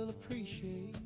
will appreciate.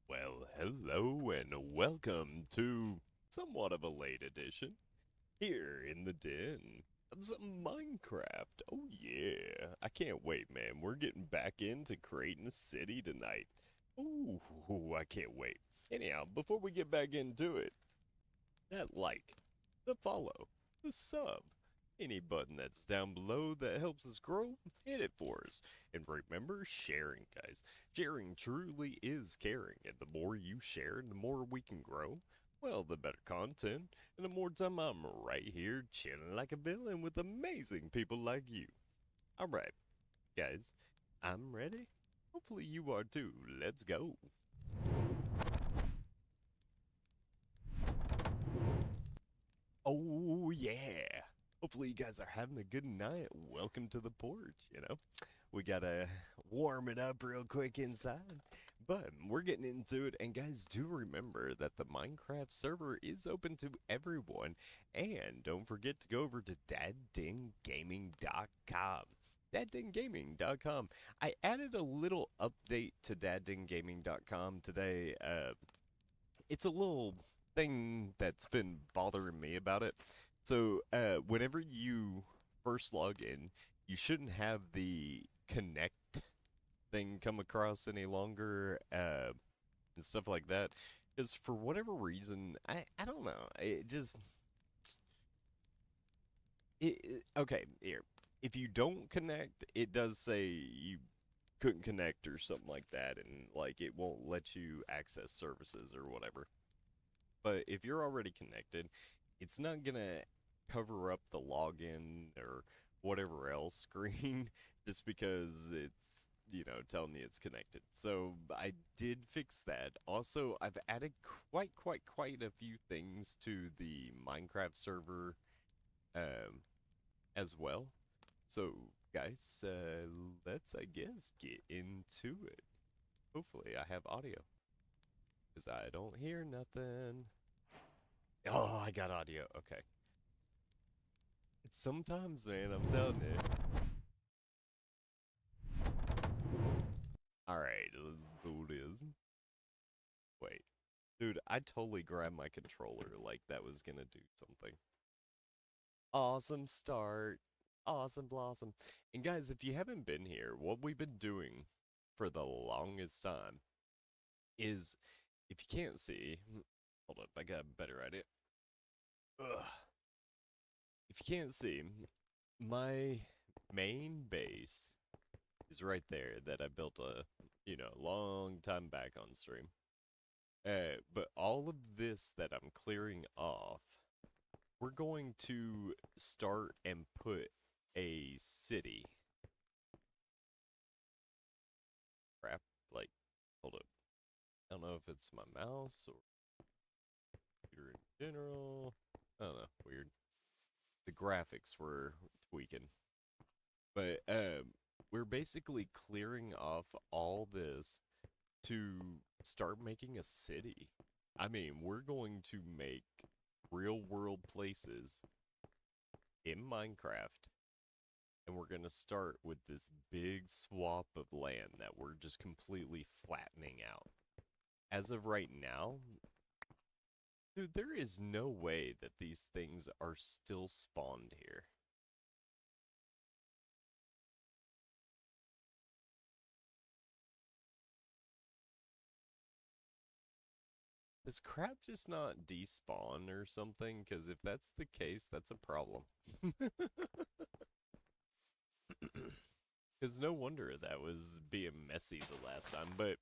Well, hello and welcome to somewhat of a late edition here in the den of some Minecraft. Oh yeah, I can't wait, man. We're getting back into creating a city tonight. Ooh, I can't wait. Anyhow, before we get back into it, that like, the follow, the sub, any button that's down below that helps us grow, hit it for us. And remember, sharing, guys. Sharing truly is caring, and the more you share, the more we can grow. Well, the better content, and the more time I'm right here chilling like a villain with amazing people like you. Alright, guys, I'm ready. Hopefully you are too. Let's go. Oh, yeah. Hopefully, you guys are having a good night. Welcome to the porch. We gotta warm it up real quick inside. But we're getting into it. And, guys, do remember that the Minecraft server is open to everyone. And don't forget to go over to daddinggaming.com. daddinggaming.com. I added a little update to daddinggaming.com today. It's a little thing that's been bothering me about it. So, whenever you first log in, you shouldn't have the connect thing come across any longer, and stuff like that. Because for whatever reason, I don't know. Okay, here. If you don't connect, it does say you couldn't connect or something like that, and like it won't let you access services or whatever. But if you're already connected, it's not gonna cover up the login or whatever else screen just because it's, telling you it's connected. So I did fix that. Also, I've added quite a few things to the Minecraft server um, as well. So, guys, let's, I guess, get into it. Hopefully, I have audio because I don't hear nothing. Oh, I got audio. Okay. Sometimes, man, I'm telling you. Alright, let's do this. Wait. Dude, I totally grabbed my controller like that was gonna do something. Awesome start. Awesome blossom. And guys, if you haven't been here, what we've been doing for the longest time is, if you can't see, hold up, I got a better idea. Ugh. If you can't see, my main base is right there that I built long time back on stream. But all of this that I'm clearing off, we're going to start and put a city. Crap, like, hold up. I don't know if it's my mouse or computer in general. I don't know, weird. The graphics were tweaking. But we're basically clearing off all this to start making a city. I mean, we're going to make real world places in Minecraft, and we're going to start with this big swamp of land that we're just completely flattening out. As of right now, dude, there is no way that these things are still spawned here. Does crab just not despawn or something? Because if that's the case, that's a problem. Because no wonder that was being messy the last time. But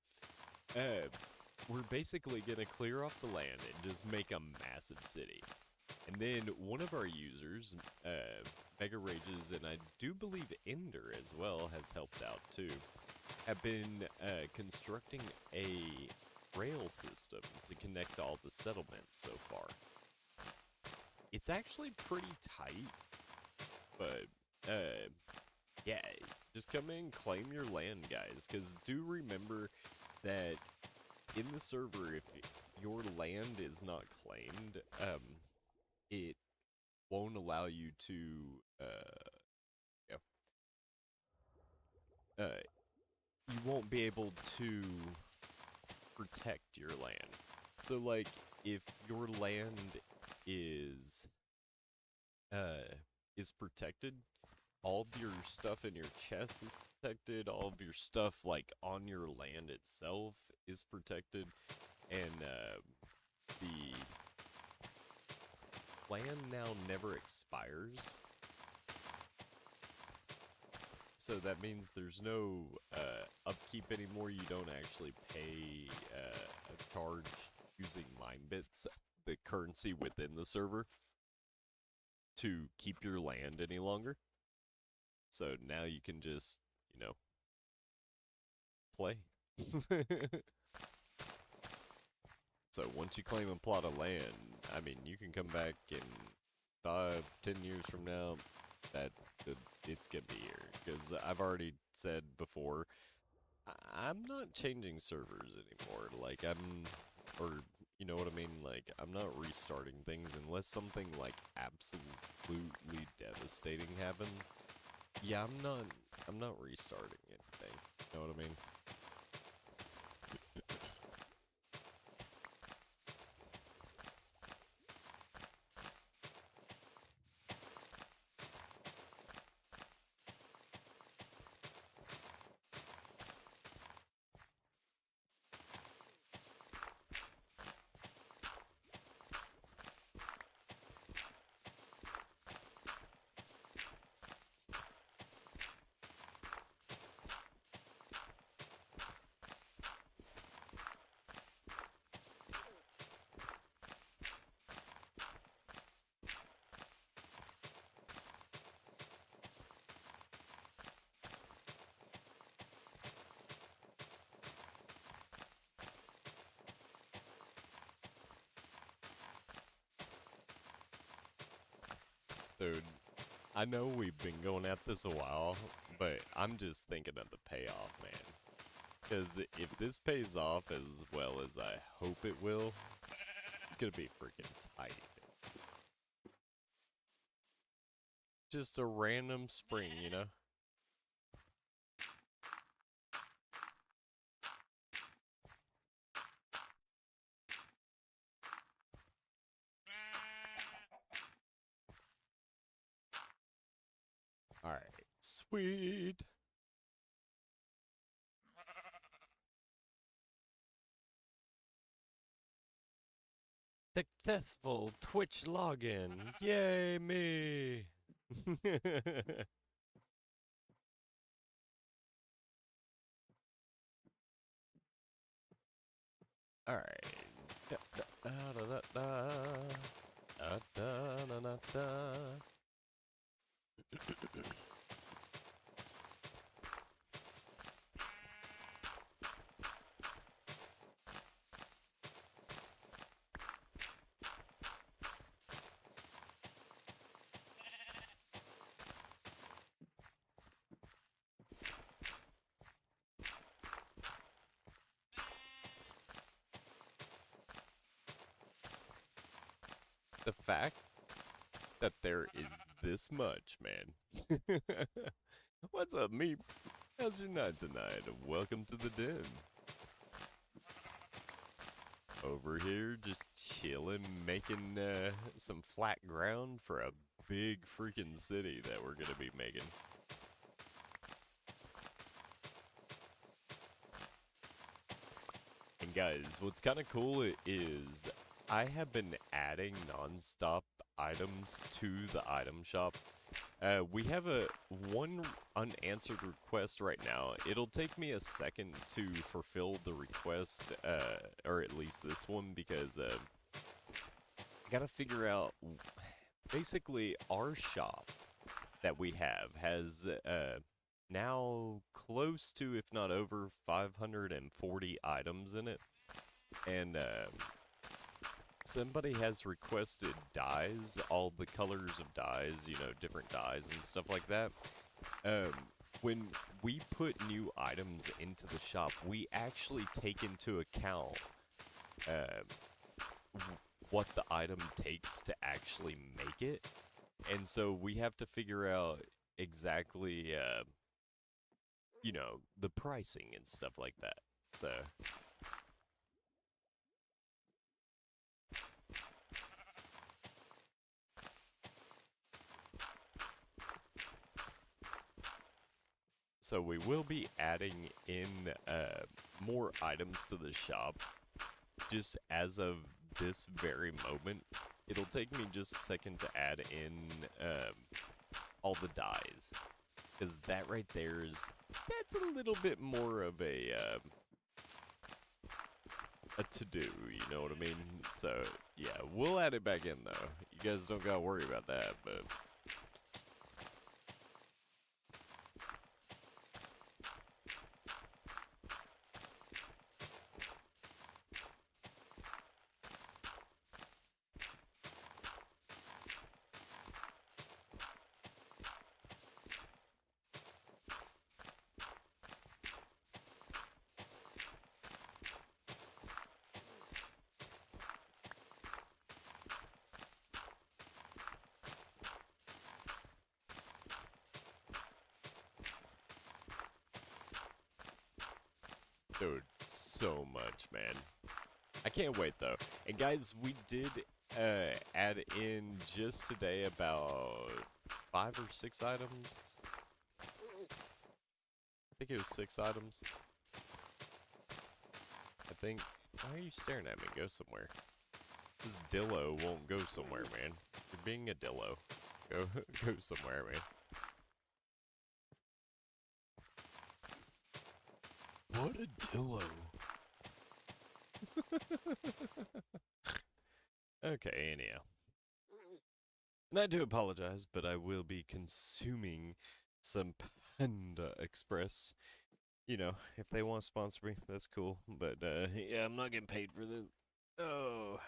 we're basically going to clear off the land and just make a massive city. And then one of our users, Mega Rages, and I do believe Ender as well has helped out too, have been constructing a rail system to connect all the settlements so far. It's actually pretty tight, but yeah, just come in, claim your land, guys, because do remember that in the server, if your land is not claimed, it won't allow you to, you won't be able to protect your land. So, like, if your land is protected, all of your stuff in your chest is protected, all of your stuff, like, on your land itself is protected, and, the land now never expires. So that means there's no upkeep anymore. You don't actually pay a charge using mine bits, the currency within the server, to keep your land any longer. So now you can just, you know, play. So once you claim a plot of land, I mean, you can come back in 5, 10 years from now, that it's gonna be here. Because I've already said before, I'm not changing servers anymore. Like, or you know what I mean? Like, I'm not restarting things unless something, like, absolutely devastating happens. Yeah, I'm not restarting anything. You know what I mean? Dude, I know we've been going at this a while, but I'm just thinking of the payoff, man. Because if this pays off as well as I hope it will, it's gonna be freaking tight. Just a random spring, you know? Alright, sweet. Successful Twitch login. Yay, me. Alright. Da, da, da, da, da. Da, da, da, da, da. The fact that there is this much, man. What's up, me? How's your night tonight? Welcome to the den. Over here, just chilling, making some flat ground for a big freaking city that we're gonna be making. And guys, what's kind of cool is I have been adding non-stop items to the item shop. We have one unanswered request right now. It'll take me a second to fulfill the request, or at least this one, because I gotta figure out. Basically, our shop that we have has now close to, if not over, 540 items in it. And somebody has requested dyes, all the colors of dyes, you know, different dyes and stuff like that. When we put new items into the shop, we actually take into account what the item takes to actually make it. And so we have to figure out exactly, you know, the pricing and stuff like that. So... So we will be adding in more items to the shop. Just as of this very moment, it'll take me just a second to add in all the dyes. Because that right there that's a little bit more of a to-do, you know what I mean? So, yeah, we'll add it back in, though. You guys don't gotta worry about that, but... Dude, so much, man. I can't wait, though. And guys, we did add in just today about 5 or 6 items. I think it was 6 items. I think... Why are you staring at me? Go somewhere. This dillo won't go somewhere, man. You're being a dillo. Go somewhere, man. What a dillo. Okay, anyhow. And I do apologize, but I will be consuming some Panda Express. You know, if they want to sponsor me, that's cool. But, yeah, I'm not getting paid for this. Oh.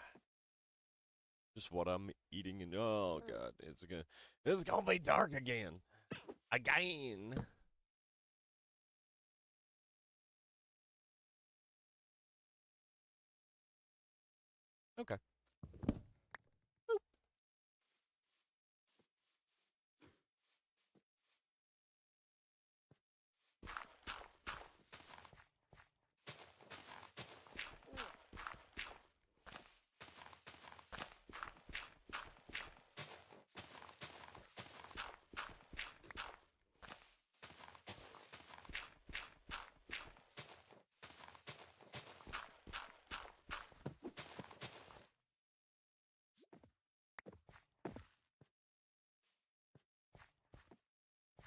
Just what I'm eating and, oh, God. It's gonna be dark again. Again. Okay.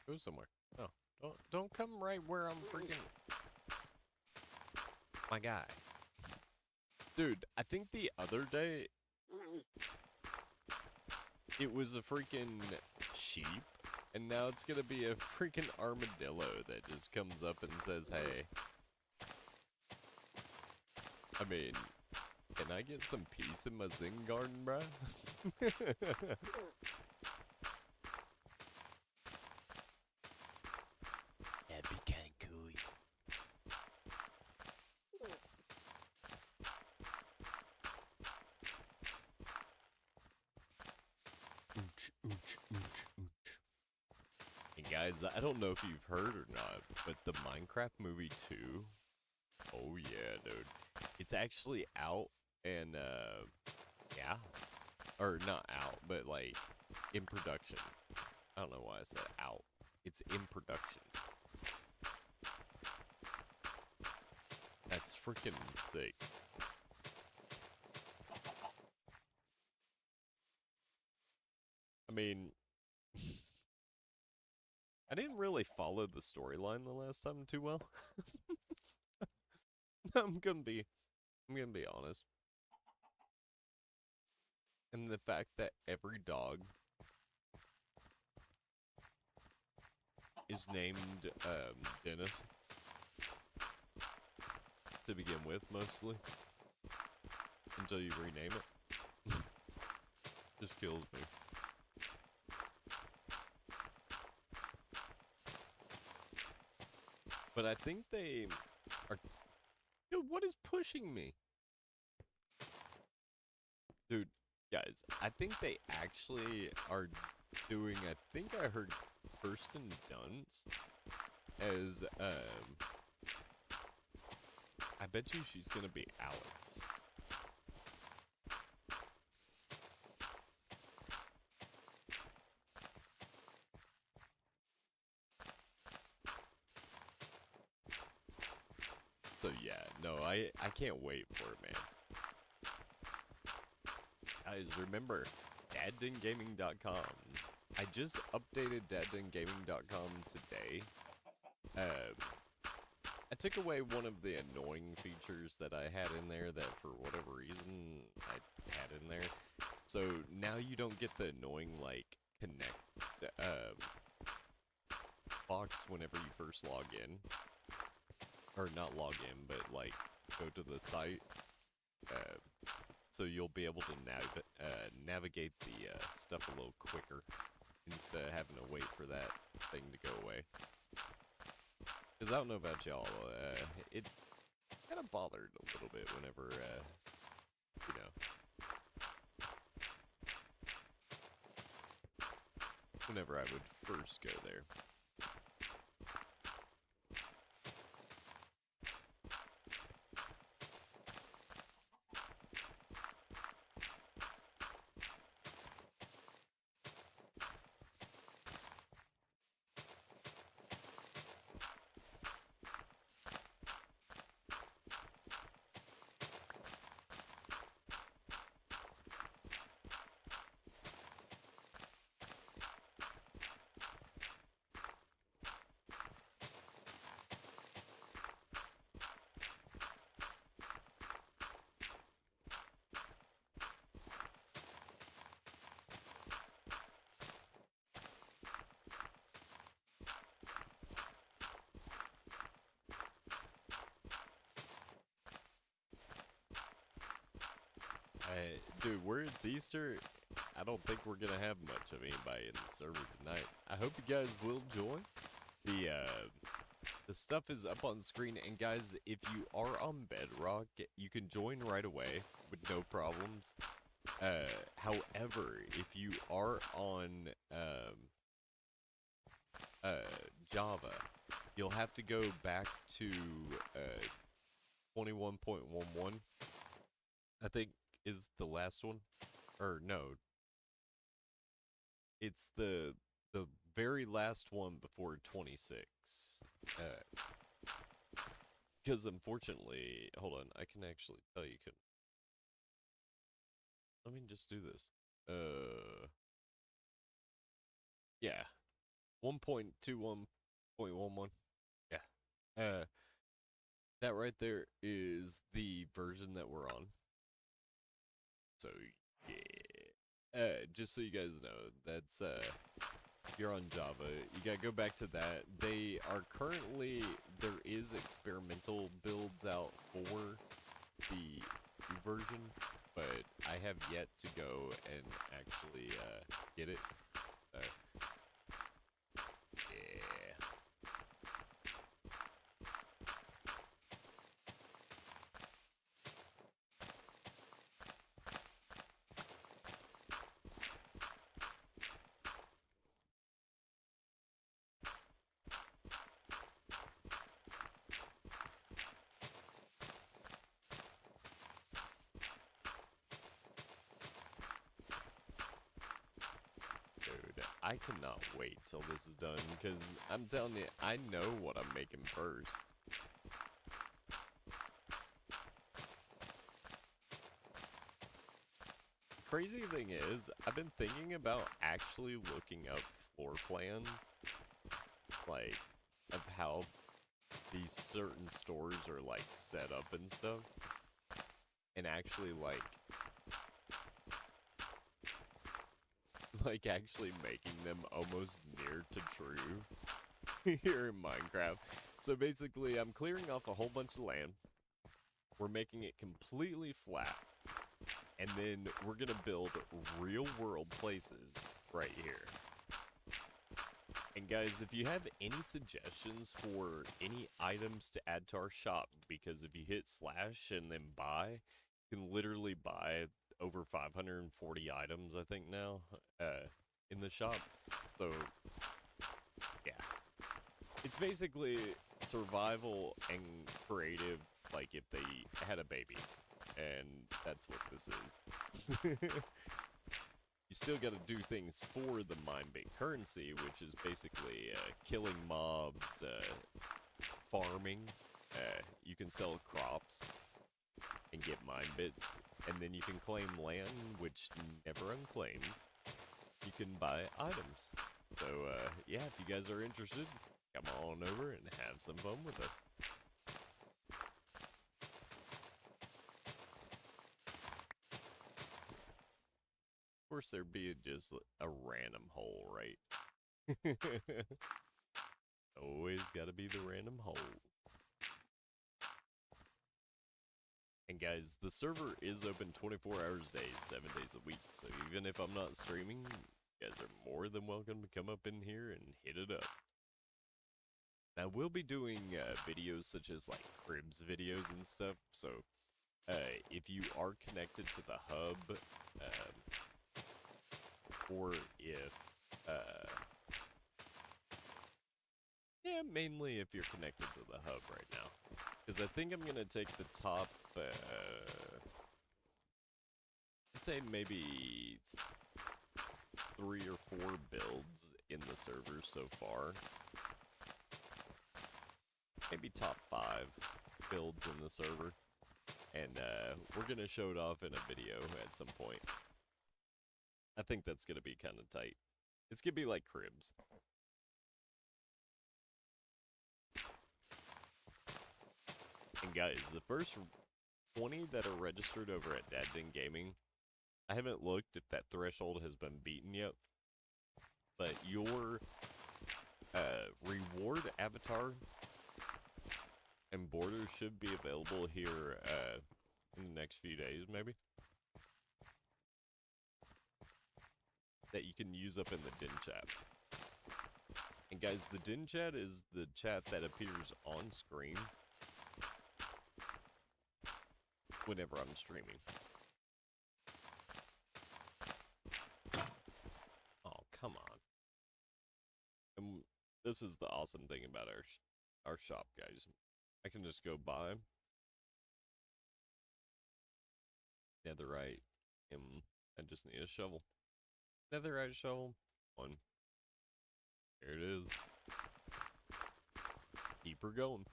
Go somewhere. No, don't come right where I'm freaking... My guy. Dude, I think the other day... It was a freaking sheep, and now it's gonna be a freaking armadillo that just comes up and says, hey. I mean, can I get some peace in my Zen garden, bruh? That'd be kinda cool. Ooch, ooch, ooch, ooch. And guys, I don't know if you've heard or not, but the Minecraft movie 2, oh yeah, dude. It's actually out, and, yeah. Or not out, but, like, in production. I don't know why I said out. It's in production. That's freaking sick. I mean, I didn't really follow the storyline the last time too well. I'm gonna be honest. And the fact that every dog is named Dennis to begin with, mostly, until you rename it, just kills me. But I think they are. Dude, what is pushing me? Dude, guys, I think they actually are doing. I think I heard Kirsten Dunst as I bet you she's gonna be Alex. So yeah, no, I can't wait for it, man. Guys, remember, daddongaming.com. I just updated daddongaming.com today. I took away one of the annoying features that I had in there that for whatever reason I had in there. So now you don't get the annoying, like, connect box whenever you first log in. Or not log in, but, like, go to the site. So you'll be able to navigate the stuff a little quicker instead of having to wait for that thing to go away. Because I don't know about y'all, it kind of bothered a little bit whenever, you know, whenever I would first go there. Dude, where it's Easter, I don't think we're gonna have much of anybody in the server tonight. I hope you guys will join. The stuff is up on screen, and guys, if you are on Bedrock, you can join right away with no problems. However, if you are on Java, you'll have to go back to 21.11. I think is the last one, or no, it's the very last one before 26. Because unfortunately, hold on, I can actually tell you. Let me just do this. Yeah, 1.21.11. Yeah. That right there is the version that we're on. So yeah, just so you guys know, that's if you're on Java, you gotta go back to that. They are currently, there is experimental builds out for the new version, but I have yet to go and actually get it. Yeah. I cannot wait till this is done, because I'm telling you, I know what I'm making first. crazy thing is, I've been thinking about actually looking up floor plans, like, of how these certain stores are, like, set up and stuff. And actually, like actually making them almost near to true here in Minecraft. So basically, I'm clearing off a whole bunch of land. We're making it completely flat. And then we're gonna build real world places right here. And guys, if you have any suggestions for any items to add to our shop, because if you hit slash and then buy, you can literally buy over 540 items, I think now, in the shop. So, yeah. It's basically survival and creative, like if they had a baby. And that's what this is. You still gotta do things for the mine-based currency, which is basically killing mobs, farming. You can sell crops and get mine bits, and then you can claim land, which never unclaims. You can buy items. So, yeah, if you guys are interested, come on over and have some fun with us. Of course, there'd be just a random hole, right? Always gotta be the random hole. And guys, the server is open 24 hours a day, 7 days a week. So even if I'm not streaming, you guys are more than welcome to come up in here and hit it up. Now, we'll be doing videos such as like cribs videos and stuff. So if you are connected to the hub, or if, yeah, mainly if you're connected to the hub right now. Because I think I'm going to take the top, I'd say maybe 3 or 4 builds in the server so far. Maybe top 5 builds in the server. And we're going to show it off in a video at some point. I think that's going to be kind of tight. It's going to be like cribs. And guys, the first 20 that are registered over at Dadden Gaming, I haven't looked if that threshold has been beaten yet, but your reward avatar and borders should be available here in the next few days, maybe. That you can use up in the Den chat. And guys, the Den chat is the chat that appears on screen whenever I'm streaming. Oh, come on. And this is the awesome thing about our shop, guys. I can just go buy netherite, and I just need a shovel. Netherite shovel, 1. There it is. Keep her going.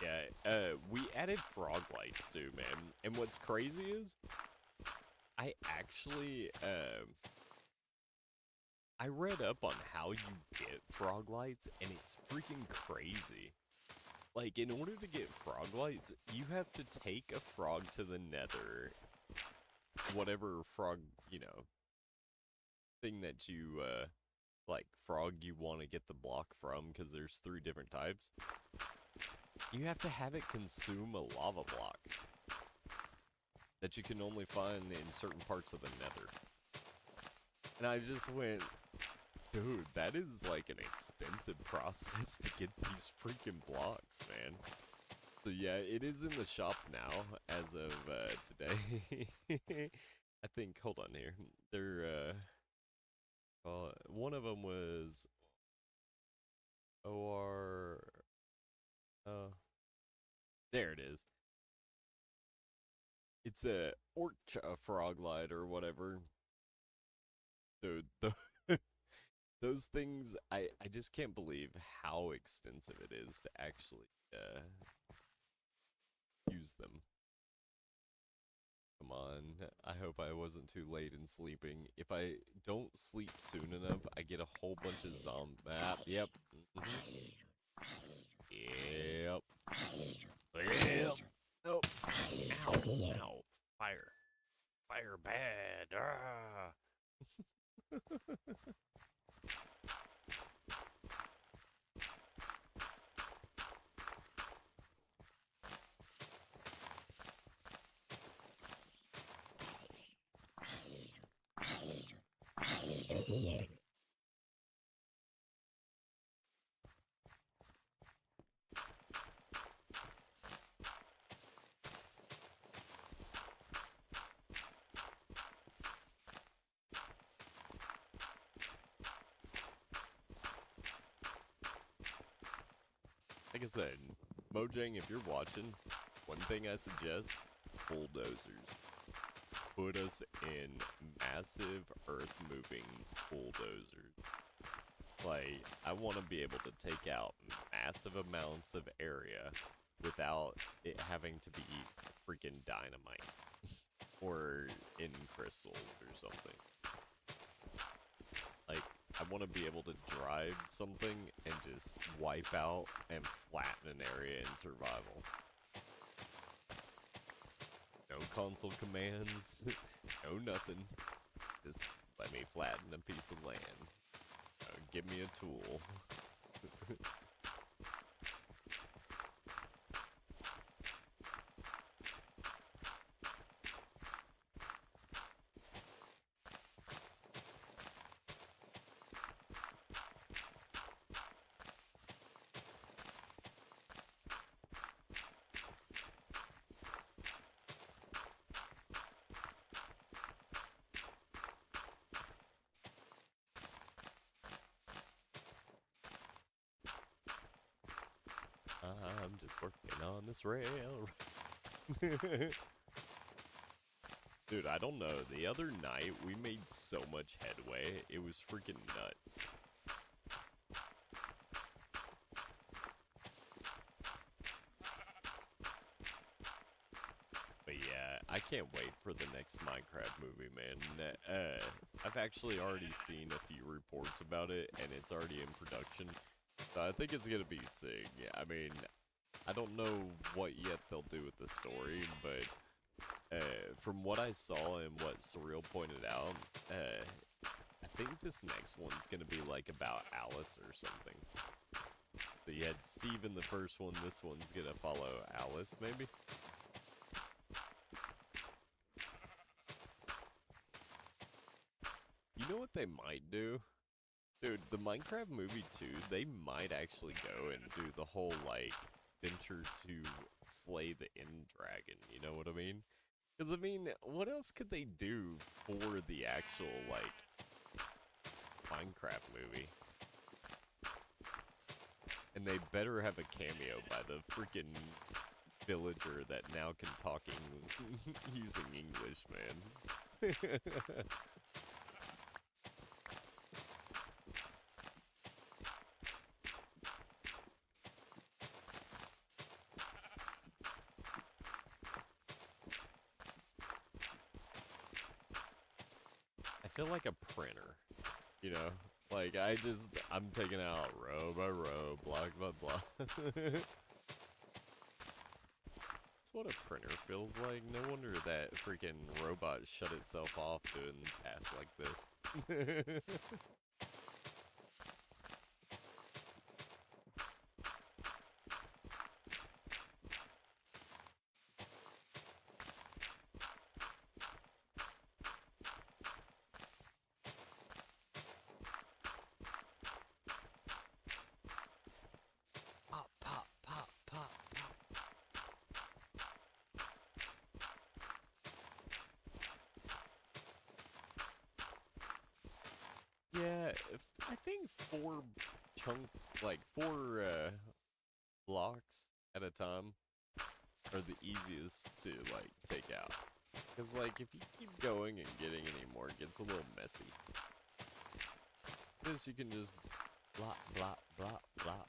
Yeah, we added frog lights too, man. And what's crazy is, I actually, I read up on how you get frog lights, and it's freaking crazy. Like, in order to get frog lights, you have to take a frog to the nether. Whatever frog, you know, thing that you, like, frog you want to get the block from, because there's 3 different types. You have to have it consume a lava block that you can only find in certain parts of the nether. And I just went, dude, that is like an extensive process to get these freaking blocks, man. So yeah, it is in the shop now, as of today. I think, hold on here. They're, one of them was OR, there it is. It's a orc frog light or whatever. Dude, those things, I just can't believe how extensive it is to actually use them. Come on. I hope I wasn't too late in sleeping. If I don't sleep soon enough, I get a whole bunch of Yep. Yep. Yep. Nope. Ow. Ow. Fire. Fire bad. Ah. Like I said, Mojang, if you're watching, one thing I suggest, bulldozers. Put us in massive earth-moving bulldozers. Like, I want to be able to take out massive amounts of area without it having to be freaking dynamite. Or in crystals or something. Like, I want to be able to drive something and just wipe out and flatten an area in survival. No console commands, no nothing. Just let me flatten a piece of land. Give me a tool. I'm just working on this rail. Dude, I don't know. The other night, we made so much headway. It was freaking nuts. But yeah, I can't wait for the next Minecraft movie, man. I've actually already seen a few reports about it, and it's already in production. So I think it's gonna be sick. I mean, I don't know what yet they'll do with the story, but from what I saw and what Surreal pointed out, I think this next one's gonna be like about Alice or something. So you had Steve in the first one, this one's gonna follow Alice, maybe? You know what they might do? Dude, the Minecraft movie 2, they might actually go and do the whole, like, venture to slay the end dragon, you know what I mean? Because, I mean, what else could they do for the actual, like, Minecraft movie? And they better have a cameo by the freaking villager that now can talk using English, man. I feel like a printer, you know? Like, I'm taking out row by row, block by block. That's what a printer feels like. No wonder that freaking robot shut itself off doing tasks like this. Pop, pop, pop, pop, pop. Yeah, I think four blocks at a time are the easiest to, like, take out. Because, like, if you keep going and getting any more, it gets a little messy. This you can just blop, blop, blop, blop.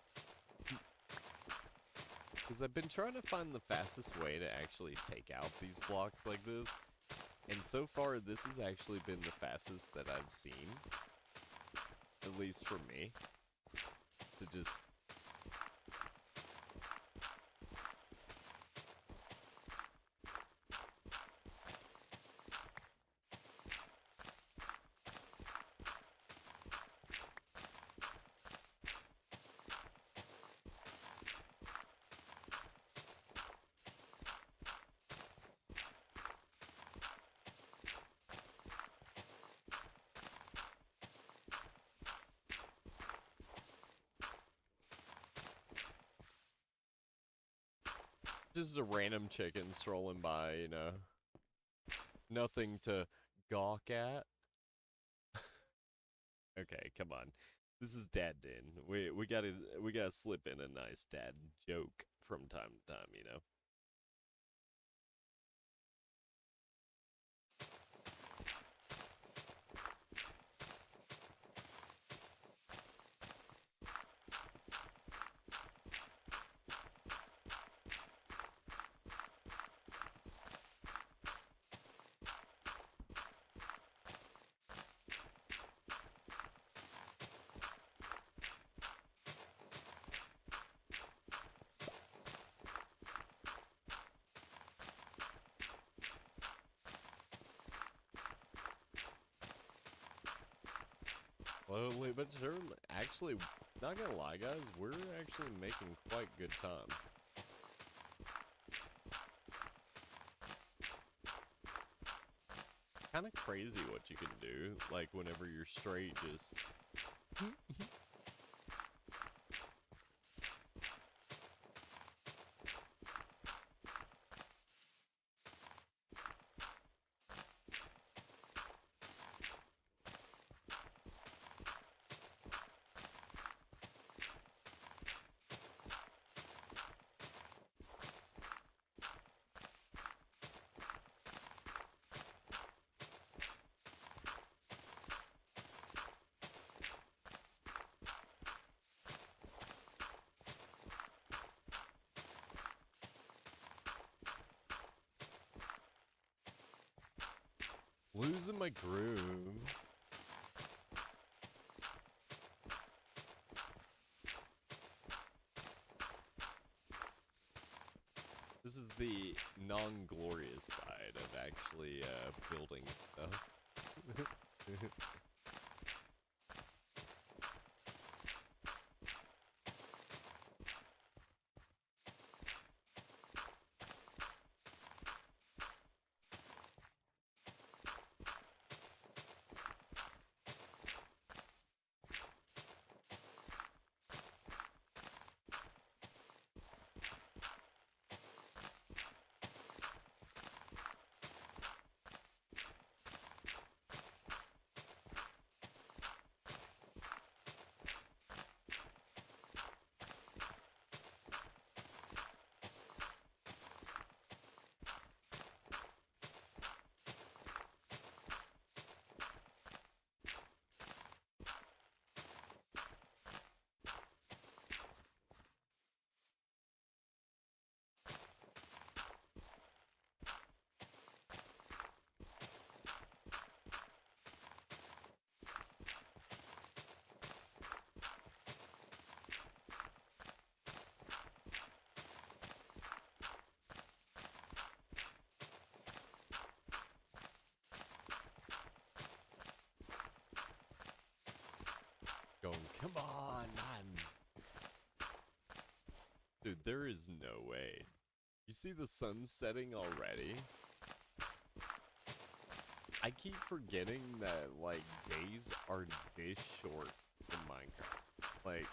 Because I've been trying to find the fastest way to actually take out these blocks like this. And so far, this has actually been the fastest that I've seen. At least for me. It's to just... Just a random chicken strolling by, you know. Nothing to gawk at. Okay, come on. This is Dad Den. We gotta slip in a nice dad joke from time to time, you know. Slowly but surely. Actually, not gonna lie, guys, we're actually making quite good time. Kind of crazy what you can do, like whenever you're straight, just... Losing my groove. This is the non-glorious side of actually building stuff. Going, come on, man. Dude, there is no way. You see the sun setting already? I keep forgetting that, like, days are this short in Minecraft. Like,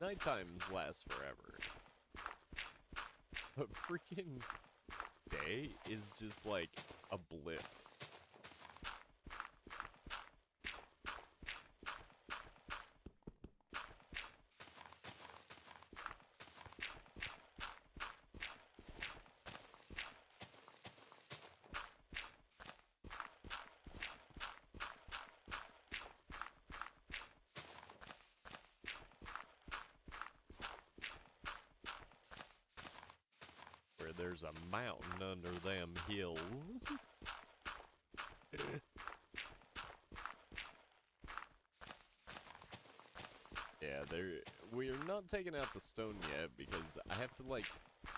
night times last forever. But freaking day is just like a blip. there's a mountain under them hills. Yeah, we're not taking out the stone yet because I have to like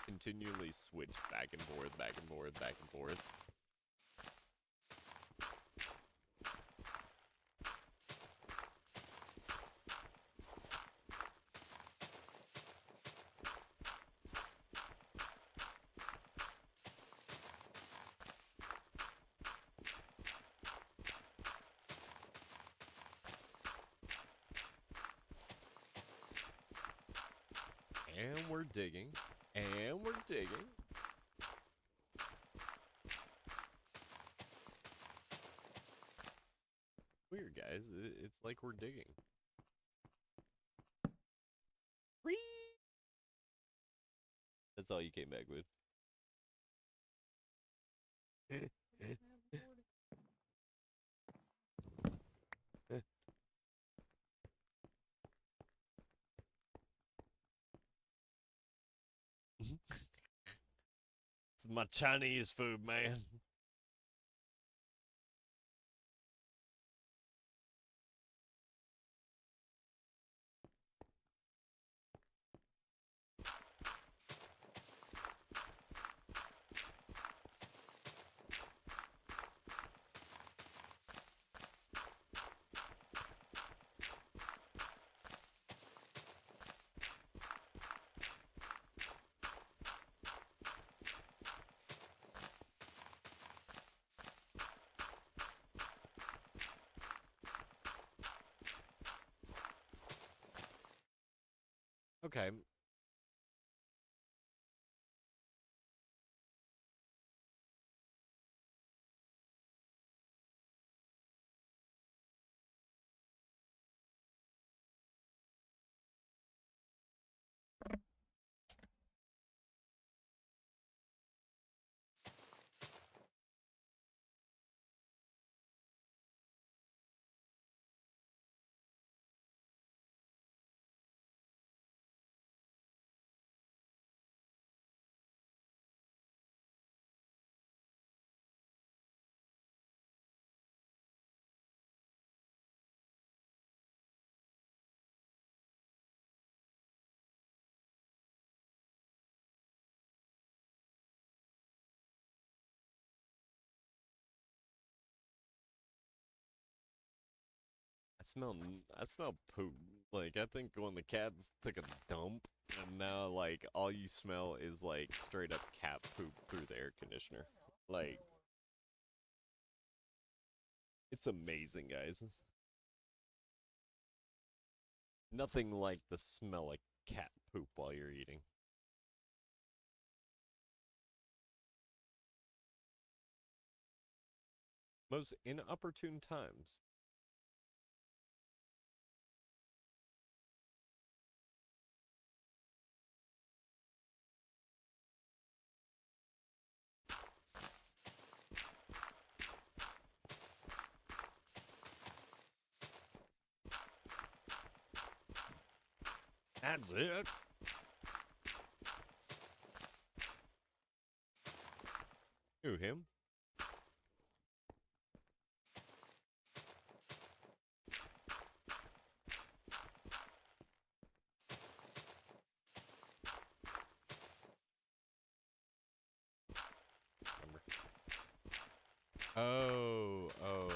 continually switch back and forth, back and forth, back and forth. And we're digging. And we're digging. Weird, guys. It's like we're digging. Whee! That's all you came back with. It's my Chinese food, man. Okay. I smell poop. Like, I think when the cats took a dump, and now, like, all you smell is, like, straight up cat poop through the air conditioner. Like, it's amazing, guys. Nothing like the smell of cat poop while you're eating. Most inopportune times. That's it. Who, him? Remember. Oh,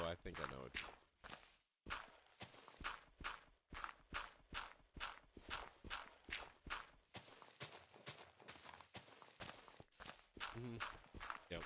I think I know it. Yep.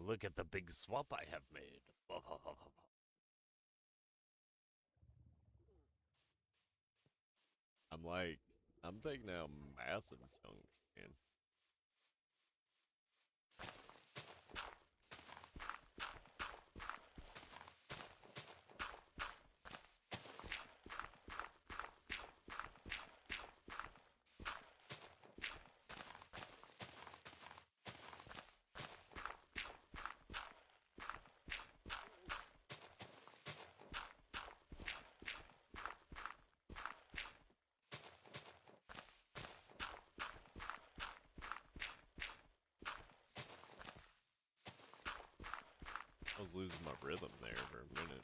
look at the big swap I have made. I'm taking out massive chunks, man. I was losing my rhythm there for a minute.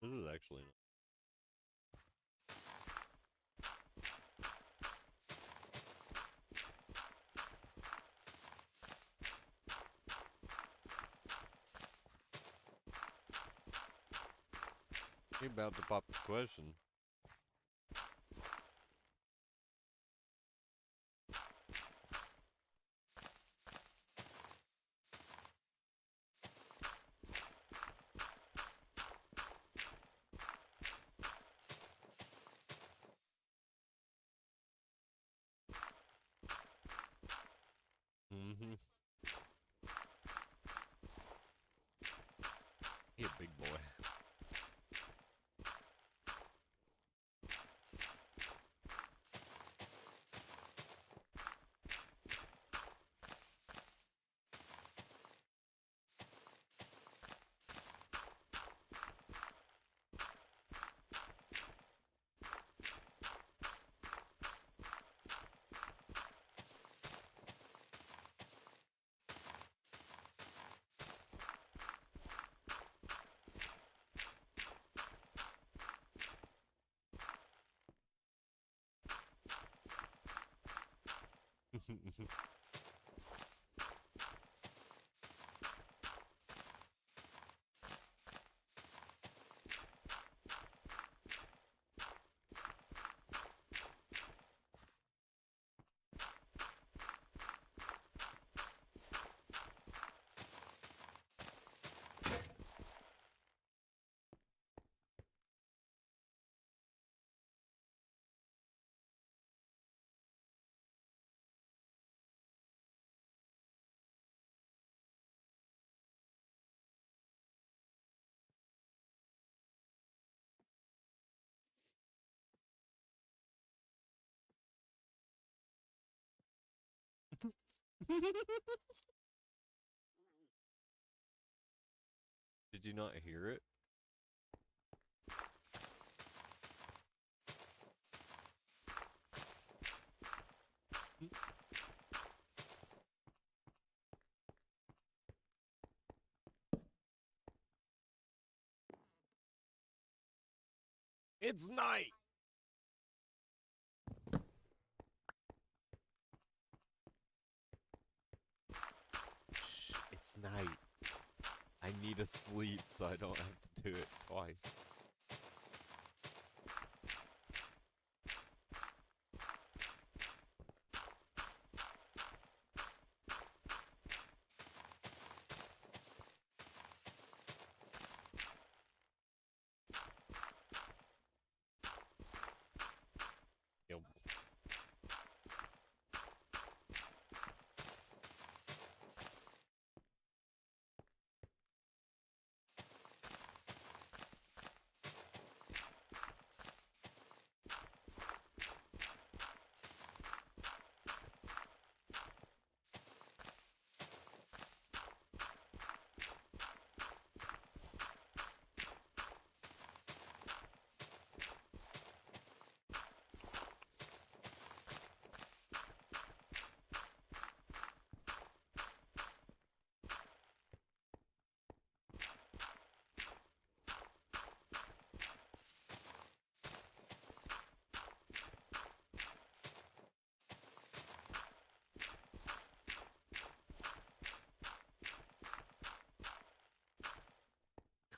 This is actually he about to pop the question. Mm-hmm. He a big boy. Did you not hear it? It's night. night. I need to sleep so I don't have to do it twice. Yep.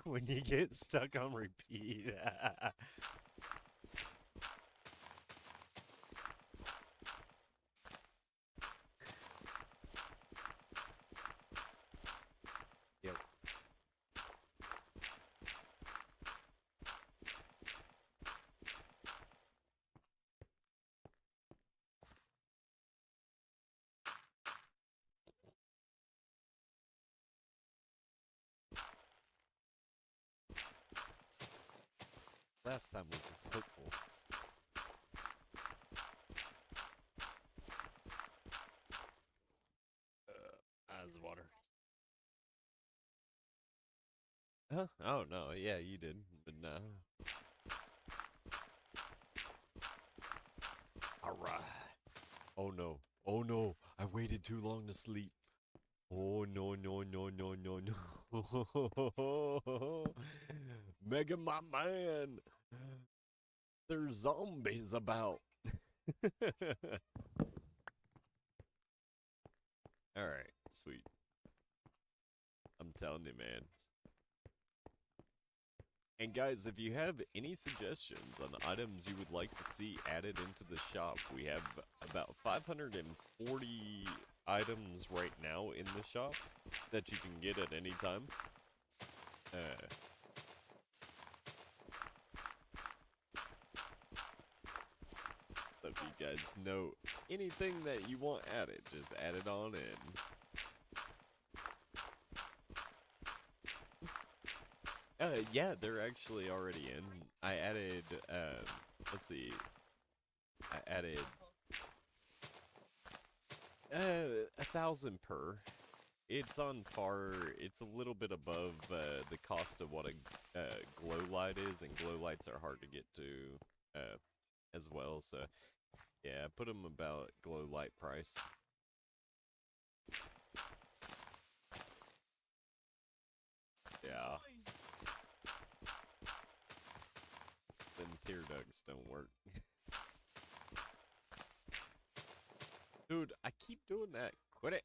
When you get stuck on repeat. Yep. Last time was just hopeful. Eyes water. Huh? Oh no, yeah, you did, but no. Alright. Oh no. Oh no. I waited too long to sleep. Oh no no no no no no. Mega my man. There's zombies about. Alright, sweet. I'm telling you, man. And guys, if you have any suggestions on items you would like to see added into the shop, we have about 540 items right now in the shop that you can get at any time. So if you guys know anything that you want added, just add it on in. Yeah, they're actually already in. I added, let's see. I added 1,000 per. It's on par. It's a little bit above the cost of what a glow light is, and glow lights are hard to get to as well. So yeah, I put them about glow light price. Yeah. Then tear ducts don't work. Dude, I keep doing that. Quit it.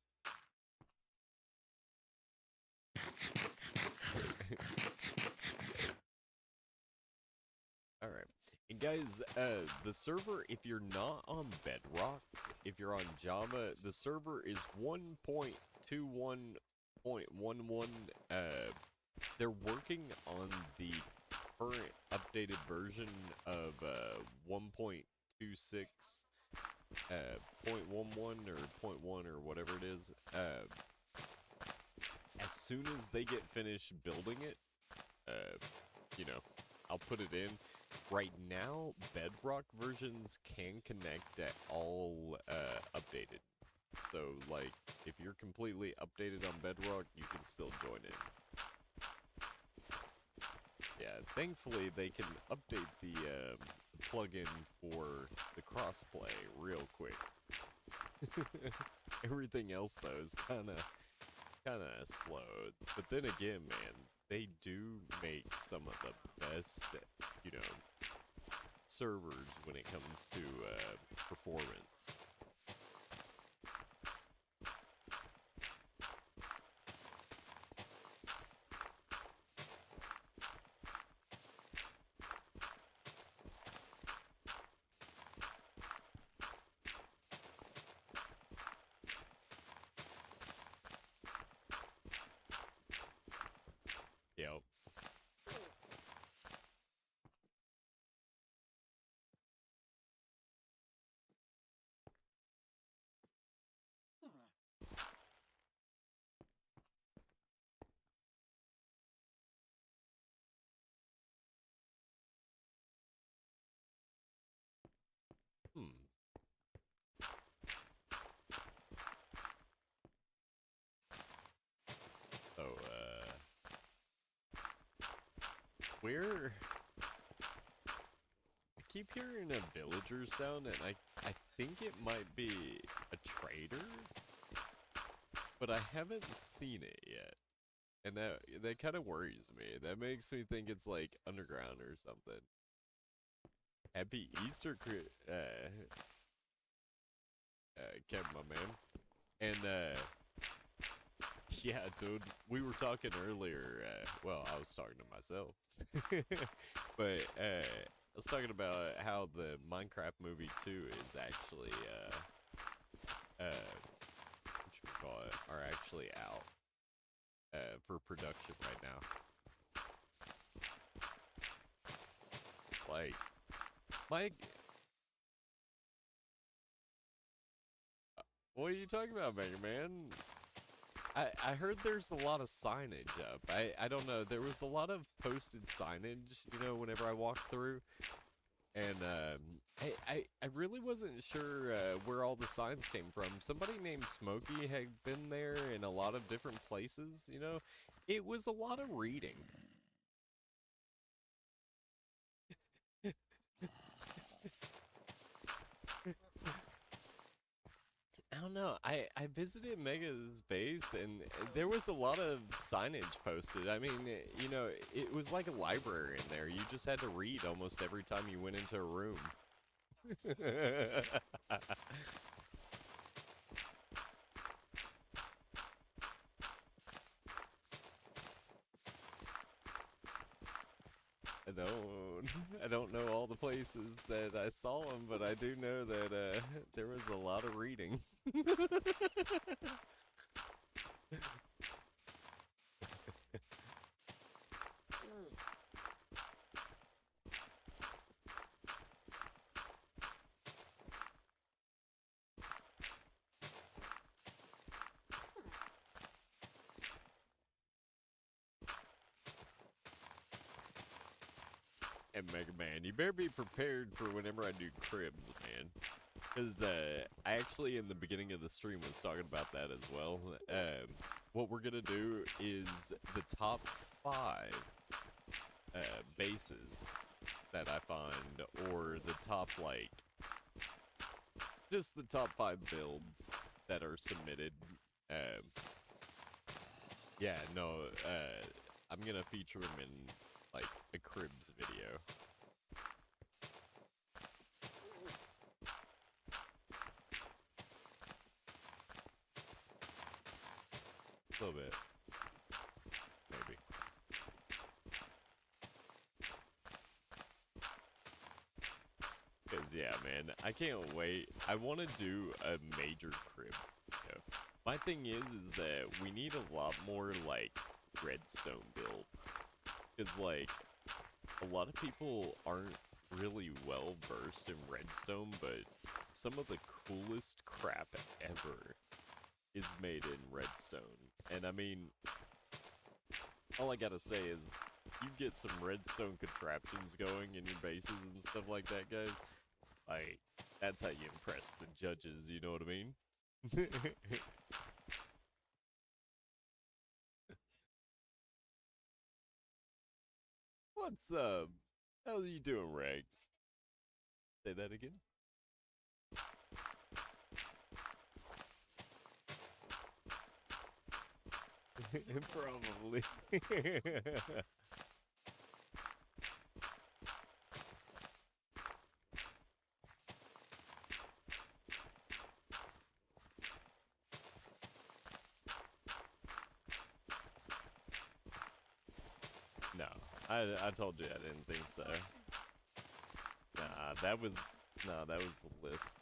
Alright. And guys, the server, if you're not on Bedrock, if you're on Java, the server is 1.21.11. They're working on the current updated version of 1.26 .11 or .1 or whatever it is. As soon as they get finished building it, you know, I'll put it in. Right now, Bedrock versions can connect at all updated. So, like, if you're completely updated on Bedrock, you can still join in. Yeah, thankfully they can update the plugin for the crossplay real quick. Everything else though is kind of slow. But then again, man, they do make some of the best, you know, servers when it comes to performance. Where? I keep hearing a villager sound, and I think it might be a trader, but I haven't seen it yet. And that kind of worries me. That makes me think it's like underground or something. Happy Easter, Kevin, my man. And yeah, dude, we were talking earlier. Well, I was talking to myself, but I was talking about how the Minecraft movie 2 is actually what you call it, are actually out for production right now. Like, Mike, what are you talking about, Mega Man? I heard there's a lot of signage up. I don't know. There was a lot of posted signage, you know, whenever I walked through. And I really wasn't sure where all the signs came from. Somebody named Smokey had been there in a lot of different places, you know. It was a lot of reading. I don't know. I visited Mega's base and there was a lot of signage posted. I mean, you know, it was like a library in there. You just had to read almost every time you went into a room. I don't know all the places that I saw them, but I do know that there was a lot of reading. And Mega Man, you better be prepared for whenever I do cribs, man. Because I actually, in the beginning of the stream, was talking about that as well. What we're going to do is the top 5 bases that I find, or the top, like, just the top 5 builds that are submitted. Yeah, no, I'm going to feature them in, like, a cribs video. A little bit. Maybe. Because, yeah, man, I can't wait. I want to do a major cribs video. My thing is that we need a lot more, like, redstone builds. Because, like, a lot of people aren't really well versed in redstone, but some of the coolest crap ever is made in redstone. And I mean, all I gotta say is, you get some redstone contraptions going in your bases and stuff like that, guys. Like, that's how you impress the judges, you know what I mean? What's up? How are you doing, Rex? Say that again? Probably. No, I told you I didn't think so. Nah, that was the list.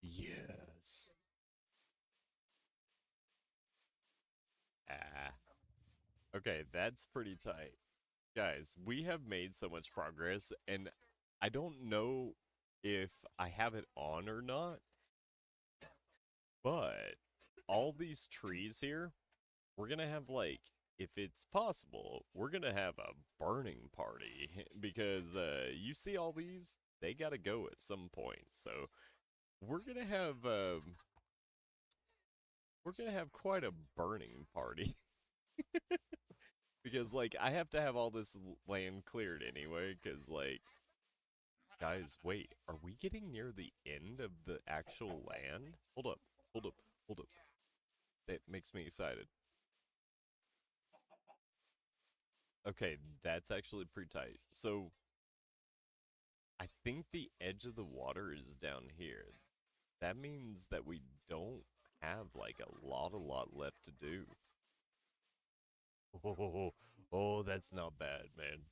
Yes. Ah. Okay, that's pretty tight. Guys, we have made so much progress, and I don't know if I have it on or not, but all these trees here, we're gonna have like if it's possible, we're gonna have a burning party because you see all these, they gotta go at some point. So we're gonna have quite a burning party because like I have to have all this land cleared anyway. Because like, guys, wait, are we getting near the end of the actual land? Hold up, hold up, hold up. That makes me excited. Okay, that's actually pretty tight. So I think the edge of the water is down here. That means that we don't have like a lot left to do. Oh, oh, that's not bad, man.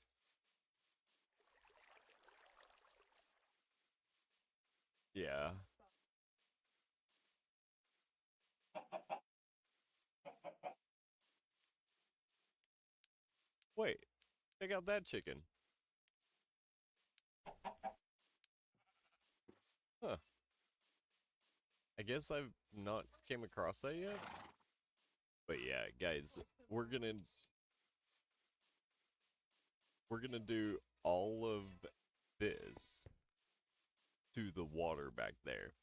Yeah. Wait, check out that chicken. Huh. I guess I've not came across that yet. But yeah, guys, we're gonna we're gonna do all of this to the water back there.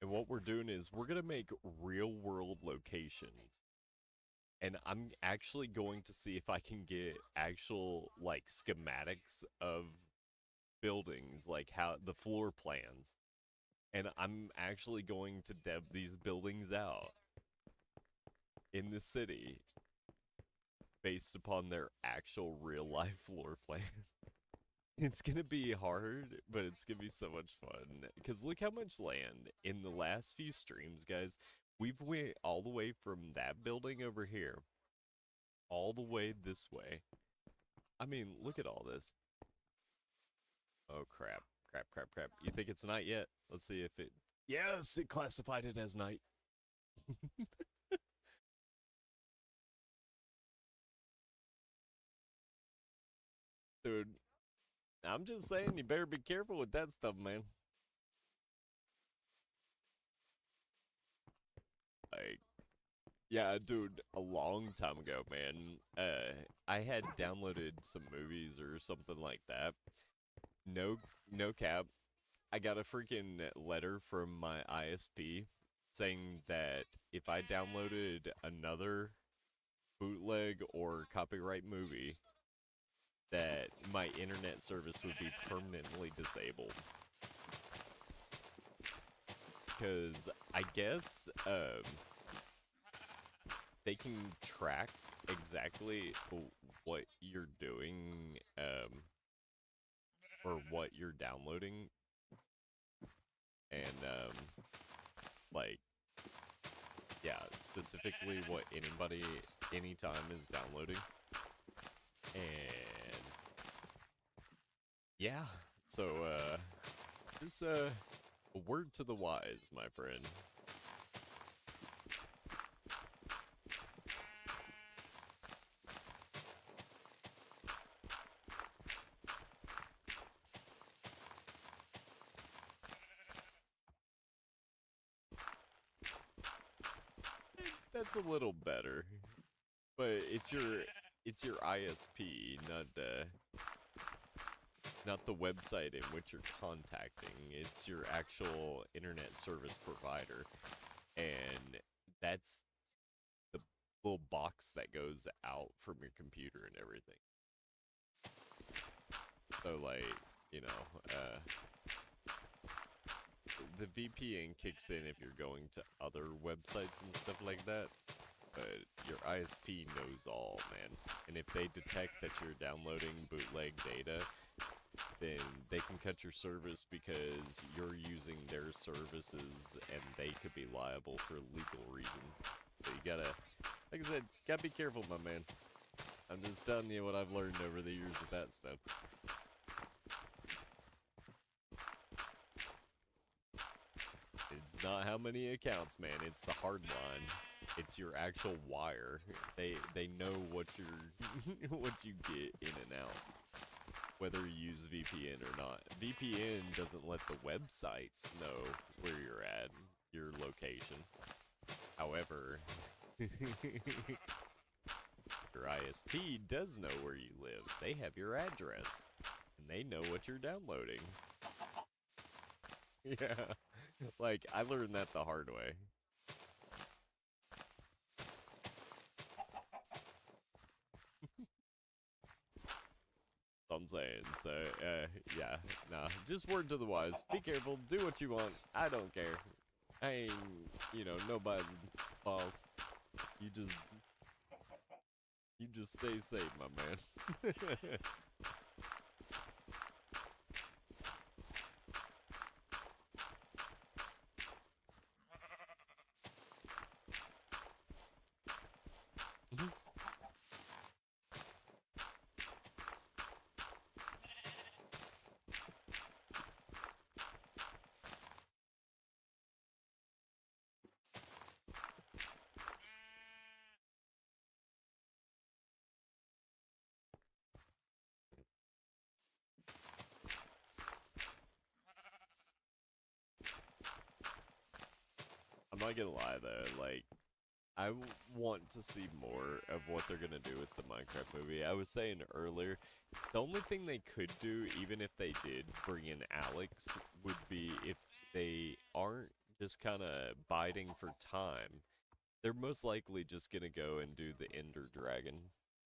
And what we're doing is we're gonna make real world locations. And I'm actually going to see if I can get actual like schematics of buildings, like how the floor plans. And I'm actually going to dev these buildings out in the city based upon their actual real life floor plan. It's gonna be hard, but it's gonna be so much fun. Because look how much land in the last few streams, guys. We've went all the way from that building over here, all the way this way. I mean, look at all this. Oh crap, crap, crap, crap. You think it's night yet? Let's see if it. Yes, it classified it as night. Dude, I'm just saying, you better be careful with that stuff, man. Like, yeah, dude, a long time ago, man. I had downloaded some movies or something like that. No, no cap. I got a freaking letter from my ISP saying that if I downloaded another bootleg or copyright movie, that my internet service would be permanently disabled. Because I guess they can track exactly what you're doing or what you're downloading, and like, yeah, specifically what anybody anytime is downloading. And yeah, so just a word to the wise, my friend. That's a little better, but it's your ISP, not the website in which you're contacting. It's your actual internet service provider, and that's the little box that goes out from your computer and everything. So like, you know, the VPN kicks in if you're going to other websites and stuff like that. But your ISP knows all, man. And if they detect that you're downloading bootleg data, then they can cut your service because you're using their services and they could be liable for legal reasons. So you gotta, like I said, gotta be careful, my man. I'm just telling you what I've learned over the years with that stuff. It's not how many accounts, man. It's the hard line. It's your actual wire. They know what you're what you get in and out, whether you use VPN or not. VPN doesn't let the websites know where you're at, your location. However, your ISP does know where you live. They have your address, and they know what you're downloading. Yeah, like, I learned that the hard way. I'm saying, so, yeah, nah, just word to the wise. Be careful, do what you want, I don't care. I ain't, you know, nobody's boss. You just stay safe, my man. I'm not gonna lie though, like, I want to see more of what they're gonna do with the Minecraft movie. I was saying earlier, the only thing they could do, even if they did bring in Alex, would be if they aren't just kind of biding for time. They're most likely just gonna go and do the Ender Dragon,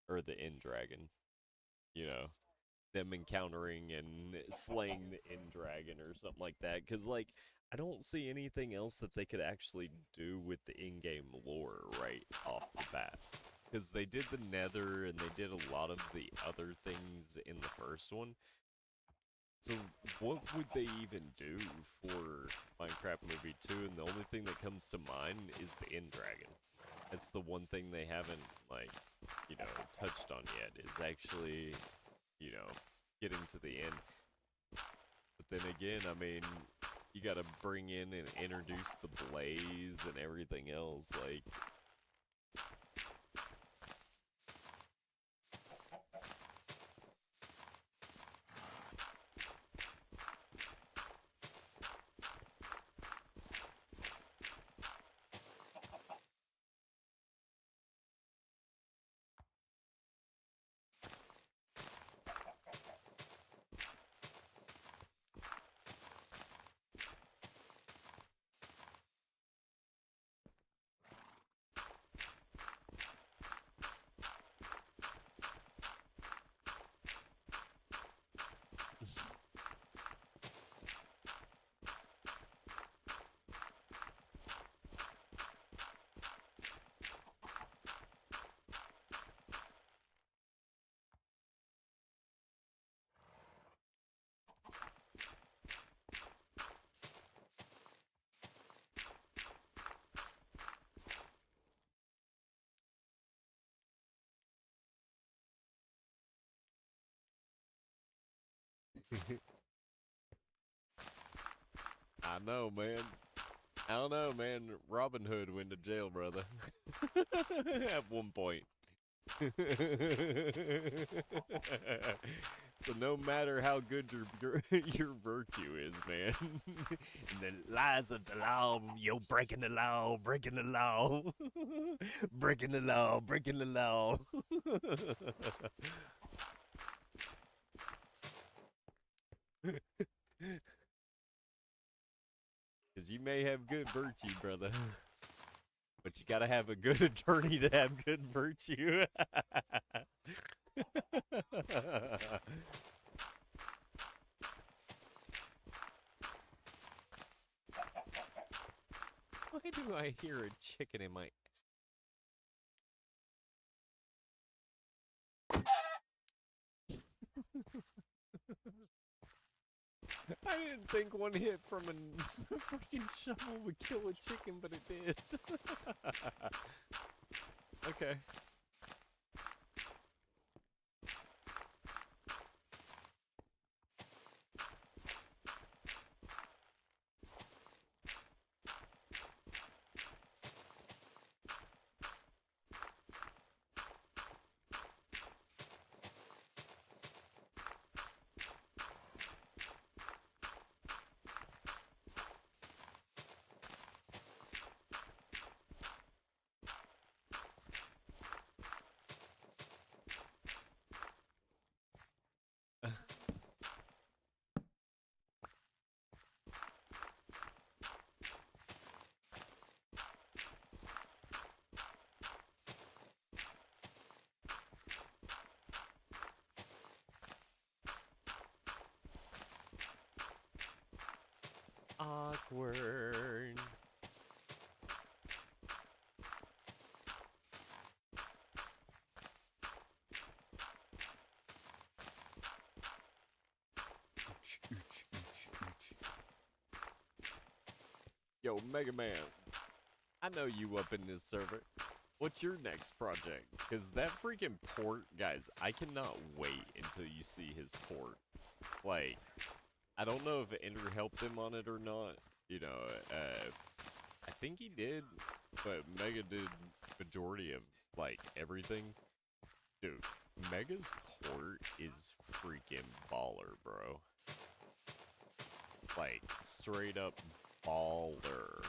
or the End Dragon. You know, them encountering and slaying the End Dragon or something like that. Because, like, I don't see anything else that they could actually do with the in-game lore right off the bat. Because they did the Nether and they did a lot of the other things in the first one. So what would they even do for Minecraft Movie 2? And the only thing that comes to mind is the End Dragon. That's the one thing they haven't, like, you know, touched on yet, is actually, you know, getting to the end. But then again, I mean, you gotta bring in and introduce the blaze and everything else, like... I know, man. I don't know, man. Robin Hood went to jail, brother. At one point. So no matter how good your virtue is, man, in the lies of the law, you're breaking the law, breaking the law, breaking the law, breaking the law. Because you may have good virtue, brother. But you gotta have a good attorney to have good virtue. Why do I hear a chicken in my... I didn't think one hit from a freaking shovel would kill a chicken, but it did. Okay. Awkward. Yo, Mega Man, I know you up in this server. What's your next project? Because that freaking port, guys, I cannot wait until you see his port. Like, I don't know if Andrew helped him on it or not. You know, I think he did, but Mega did majority of, like, everything. Dude, Mega's port is freaking baller, bro. Like, straight up baller.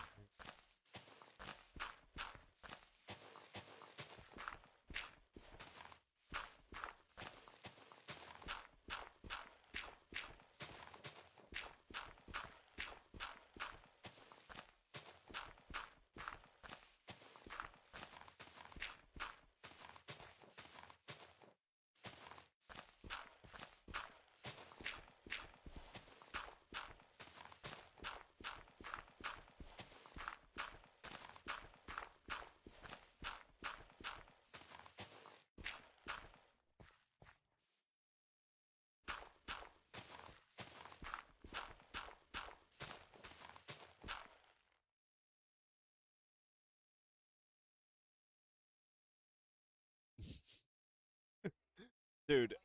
Dude,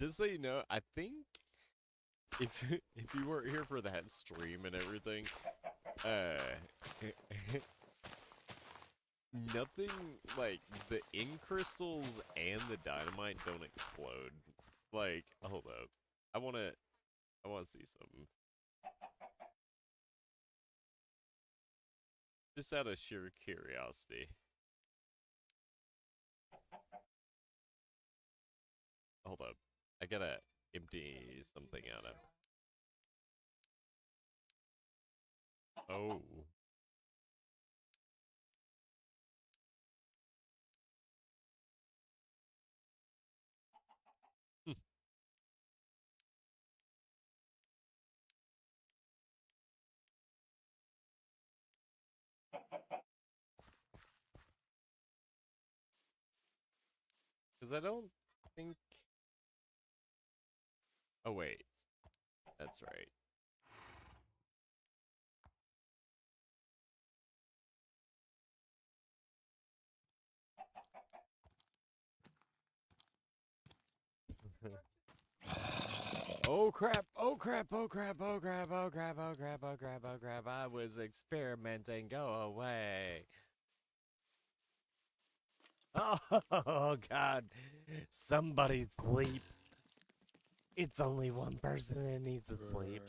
just so you know, I think if if you weren't here for that stream and everything, uh, nothing like the ink crystals and the dynamite don't explode. Like, hold up, I wanna see something. Just out of sheer curiosity. Hold up, I gotta empty something out of. Oh. Because I don't think. Oh wait, that's right. Oh crap, oh crap, oh crap, oh crap, oh crap, oh crap, oh crap, oh crap. I was experimenting. Go away. Oh god. Somebody sleep. It's only one person that needs to sleep.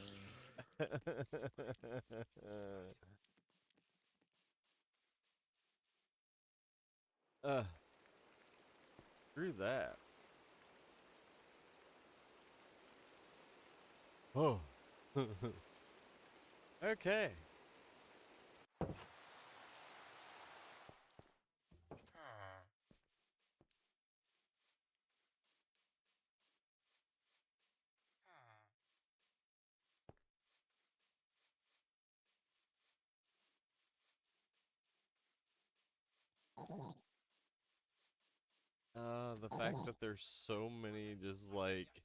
uh, Screw that. Oh. Okay. The fact that there's so many just like.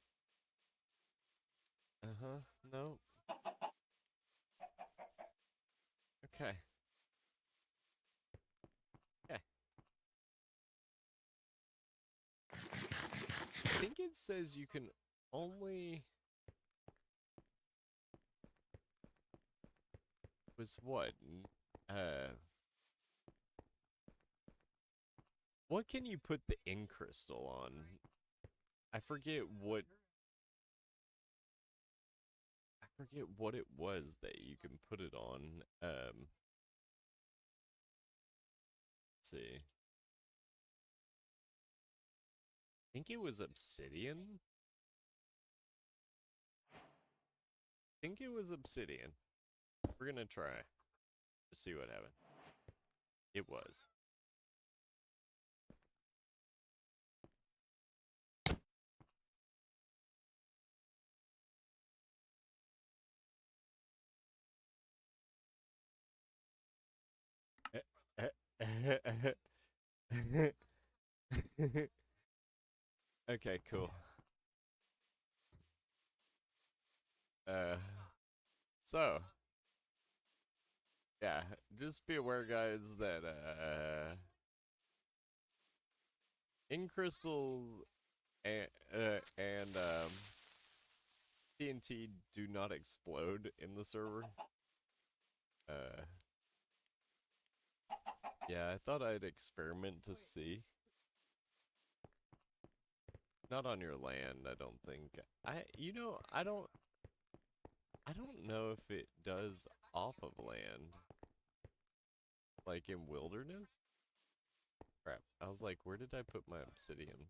Uh-huh. No. Okay. Okay. I think it says you can only. Was what? Uh. What can you put the ink crystal on? I forget what. I forget what it was that you can put it on. Let's see. I think it was obsidian. I think it was obsidian. We're gonna try to see what happened. It was. Okay, cool. Uh, so yeah, just be aware, guys, that in crystal and TNT do not explode in the server. Uh, yeah, I thought I'd experiment to see. Not on your land, I don't think. I don't know if it does off of land. Like in wilderness? Crap. I was like, where did I put my obsidian?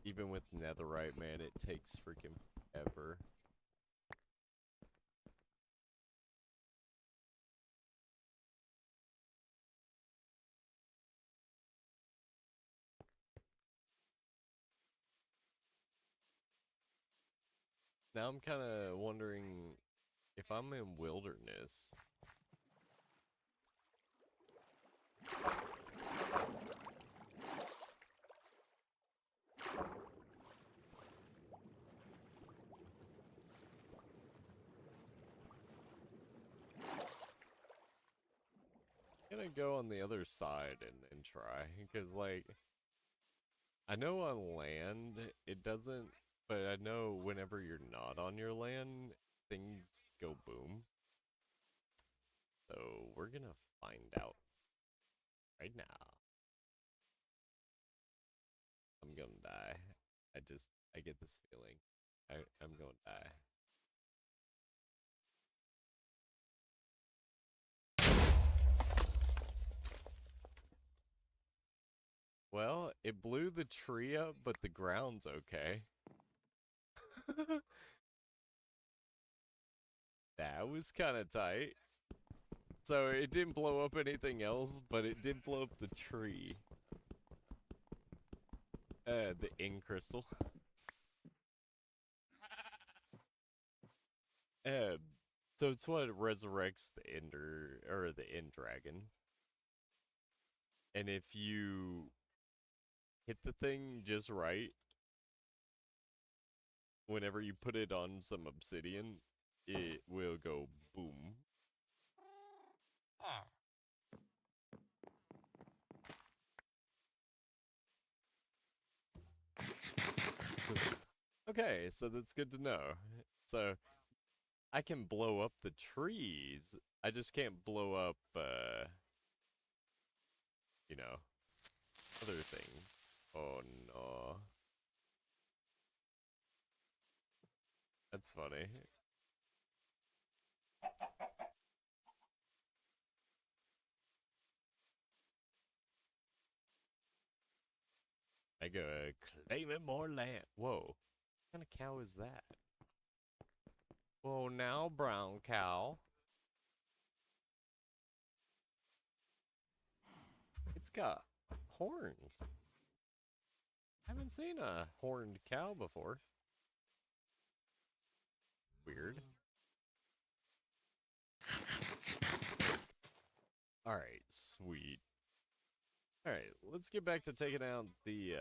Even with netherite, man, it takes freaking forever. Now I'm kind of wondering if I'm in wilderness. I'm gonna go on the other side and try, because like, I know on land it doesn't, but I know whenever you're not on your land, things go boom. So we're gonna find out right now. I'm gonna die. I get this feeling. I'm gonna die. Well, it blew the tree up, but the ground's okay. That was kind of tight. So it didn't blow up anything else, but it did blow up the tree. The ink crystal. Uh, so it's what resurrects the ender, or the end dragon. And if you hit the thing just right, whenever you put it on some obsidian, it will go boom. Okay, so that's good to know. So I can blow up the trees. I just can't blow up, you know, other things. Oh no. That's funny. I go claiming more land. Whoa. What kind of cow is that? Whoa, now, brown cow. It's got horns. I haven't seen a horned cow before. Weird. Alright, sweet. Alright, let's get back to taking out the,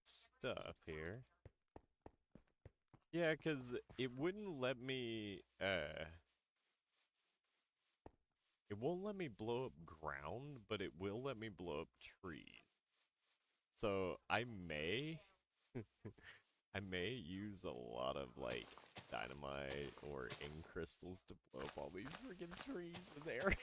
stuff here. Yeah, because it wouldn't let me, it won't let me blow up ground, but it will let me blow up trees. So I may, I may use a lot of like dynamite or ink crystals to blow up all these freaking trees in there.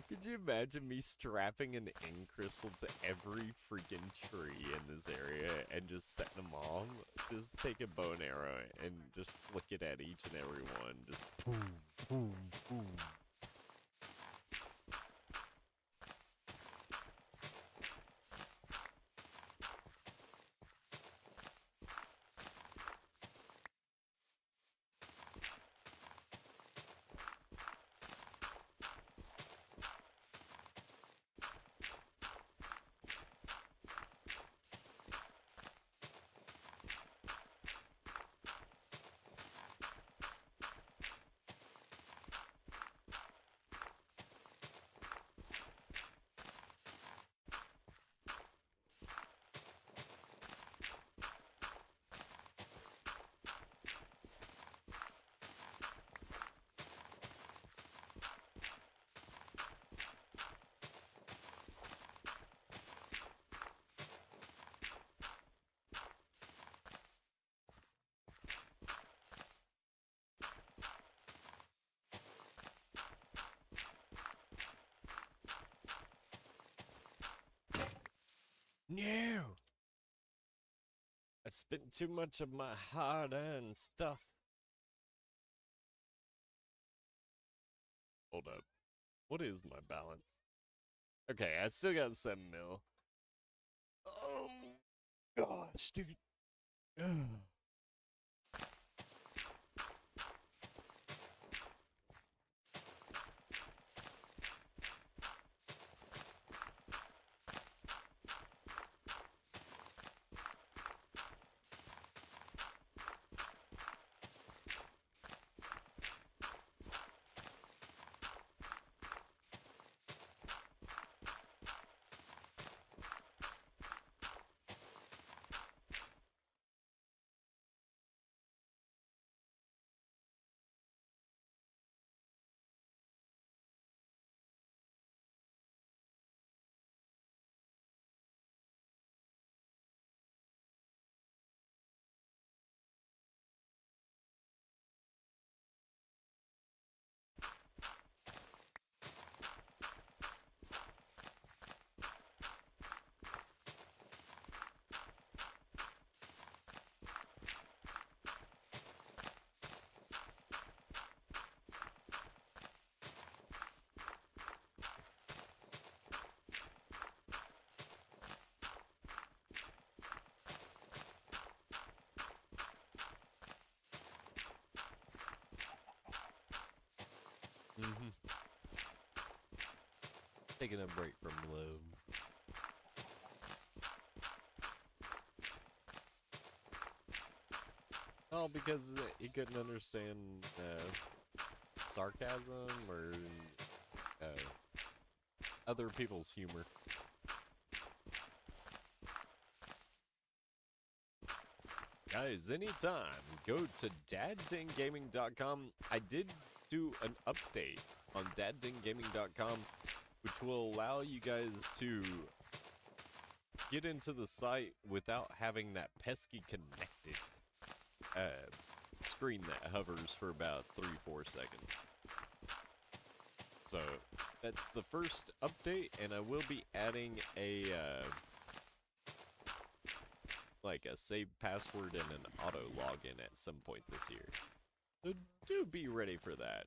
Could you imagine me strapping an ink crystal to every freaking tree in this area and just setting them off? Just take a bow and arrow and just flick it at each and every one. Just boom, boom, boom. No! I spent too much of my hard-earned stuff. Hold up. What is my balance? Okay, I still got 7 mil. Oh, gosh, dude. Mm-hmm. Taking a break from love. Oh, because he couldn't understand sarcasm or uh, other people's humor. Guys, anytime, go to daddinggaming.com. I did do an update on daddinggaming.com, which will allow you guys to get into the site without having that pesky connected screen that hovers for about 3-4 seconds. So that's the first update, and I will be adding a like a save password and an auto login at some point this year. So do be ready for that.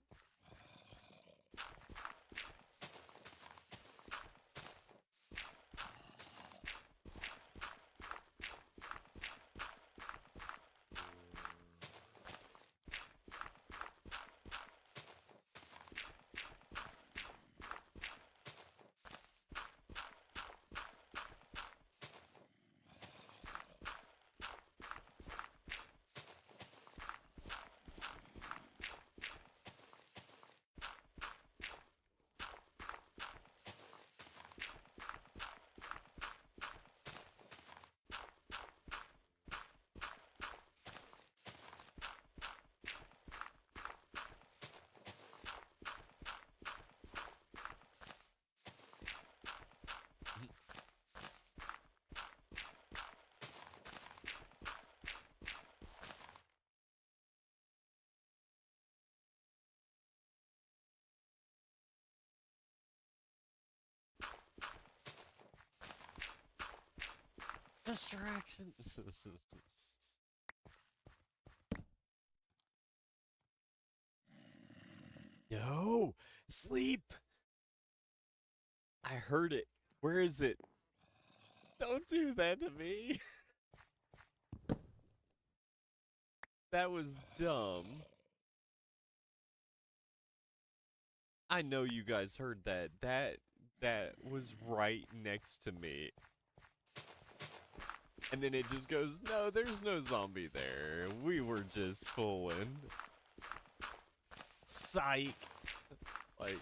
Distraction. No, sleep. I heard it. Where is it? Don't do that to me. That was dumb. I know you guys heard that. That was right next to me. And then it just goes, no, there's no zombie there. We were just fooling. Psych. Like,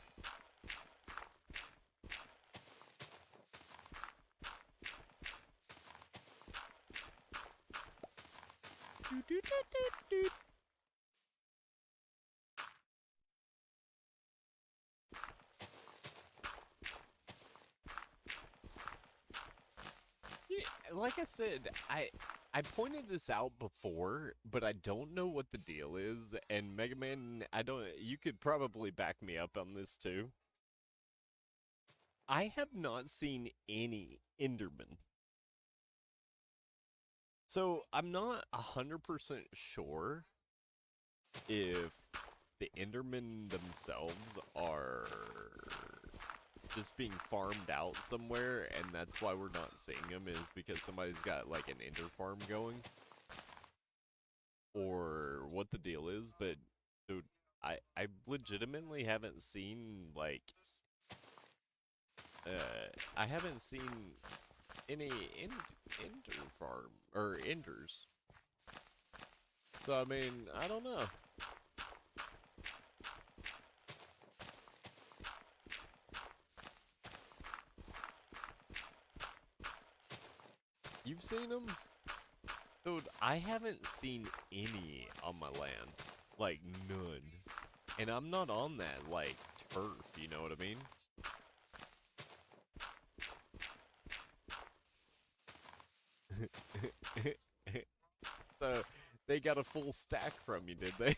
like I said, I pointed this out before, but I don't know what the deal is. And Mega Man, I don't. You could probably back me up on this too. I have not seen any Enderman So I'm not 100% sure if the Endermen themselves are just being farmed out somewhere, and that's why we're not seeing them, is because somebody's got like an Ender farm going, or what the deal is. But dude, I legitimately haven't seen like I haven't seen any Ender farm or Enders. So I mean, I don't know. You've seen them? Dude, I haven't seen any on my land. Like, none. And I'm not on that, like, turf, you know what I mean? So, they got a full stack from you, did they?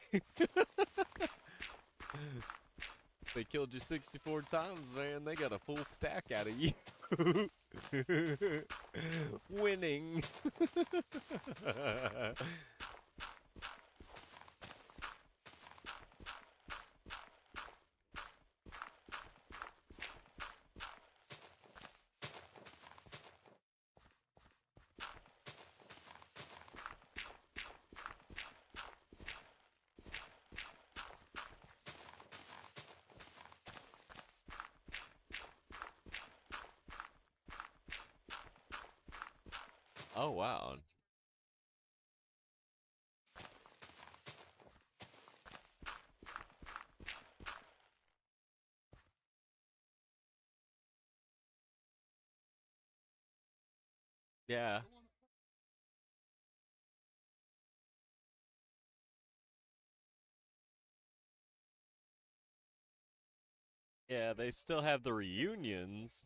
They killed you 64 times, man. They got a full stack out of you. Winning. Oh, wow. Yeah. Yeah, they still have the reunions.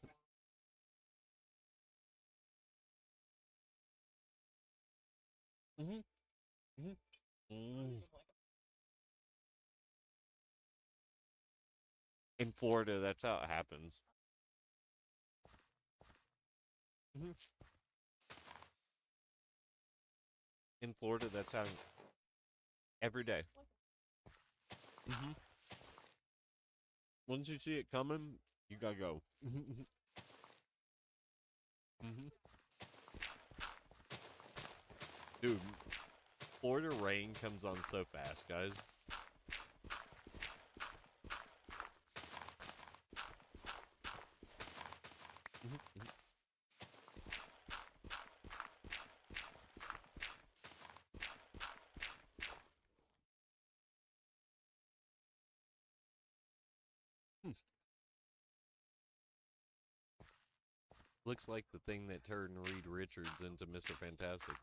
Hmm. Hmm. Mm. In Florida, that's how it happens. Hmm. In Florida, that's how every day. Hmm. Once you see it coming, you gotta go. Hmm. Dude, Florida rain comes on so fast, guys. Mhm. Hmm. Looks like the thing that turned Reed Richards into Mr. Fantastic.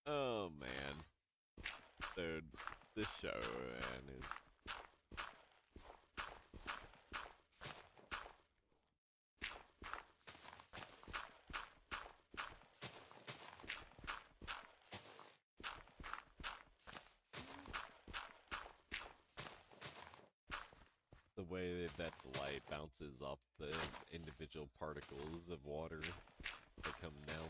Oh man, dude, this show, man, is excited that the light bounces off the individual particles of water that come down.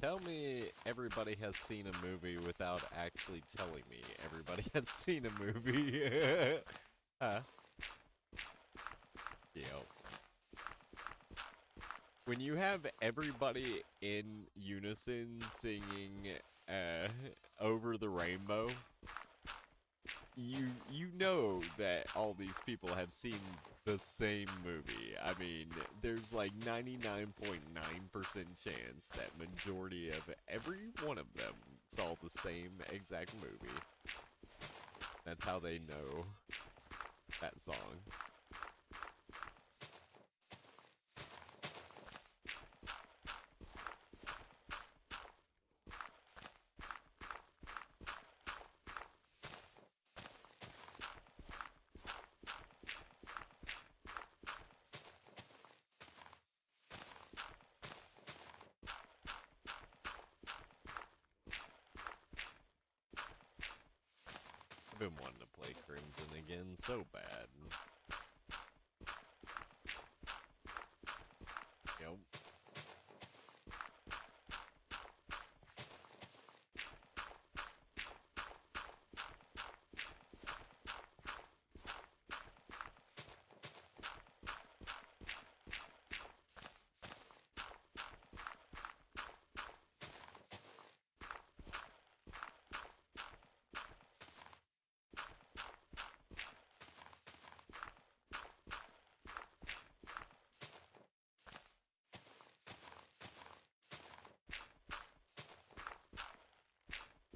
Tell me everybody has seen a movie without actually telling me everybody has seen a movie. Huh? Yep. When you have everybody in unison singing Over the Rainbow, you know that all these people have seen the same movie. I mean, there's like 99.9% chance that majority of every one of them saw the same exact movie. That's how they know that song. I've been wanting to play Crimson again so bad. Yep.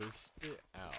Pushed it out.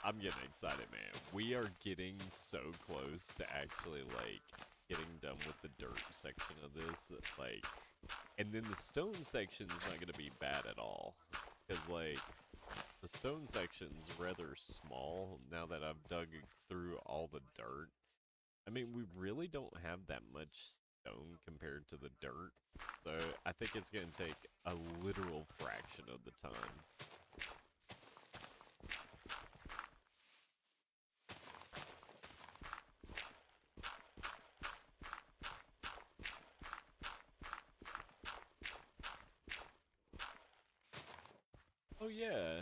I'm getting excited, man. We are getting so close to actually, like, getting done with the dirt section of this, that, like, and then the stone section is not going to be bad at all. Because, like, the stone section's rather small now that I've dug through all the dirt. I mean, we really don't have that much stone compared to the dirt, so I think it's going to take a literal fraction of the time. Oh yeah.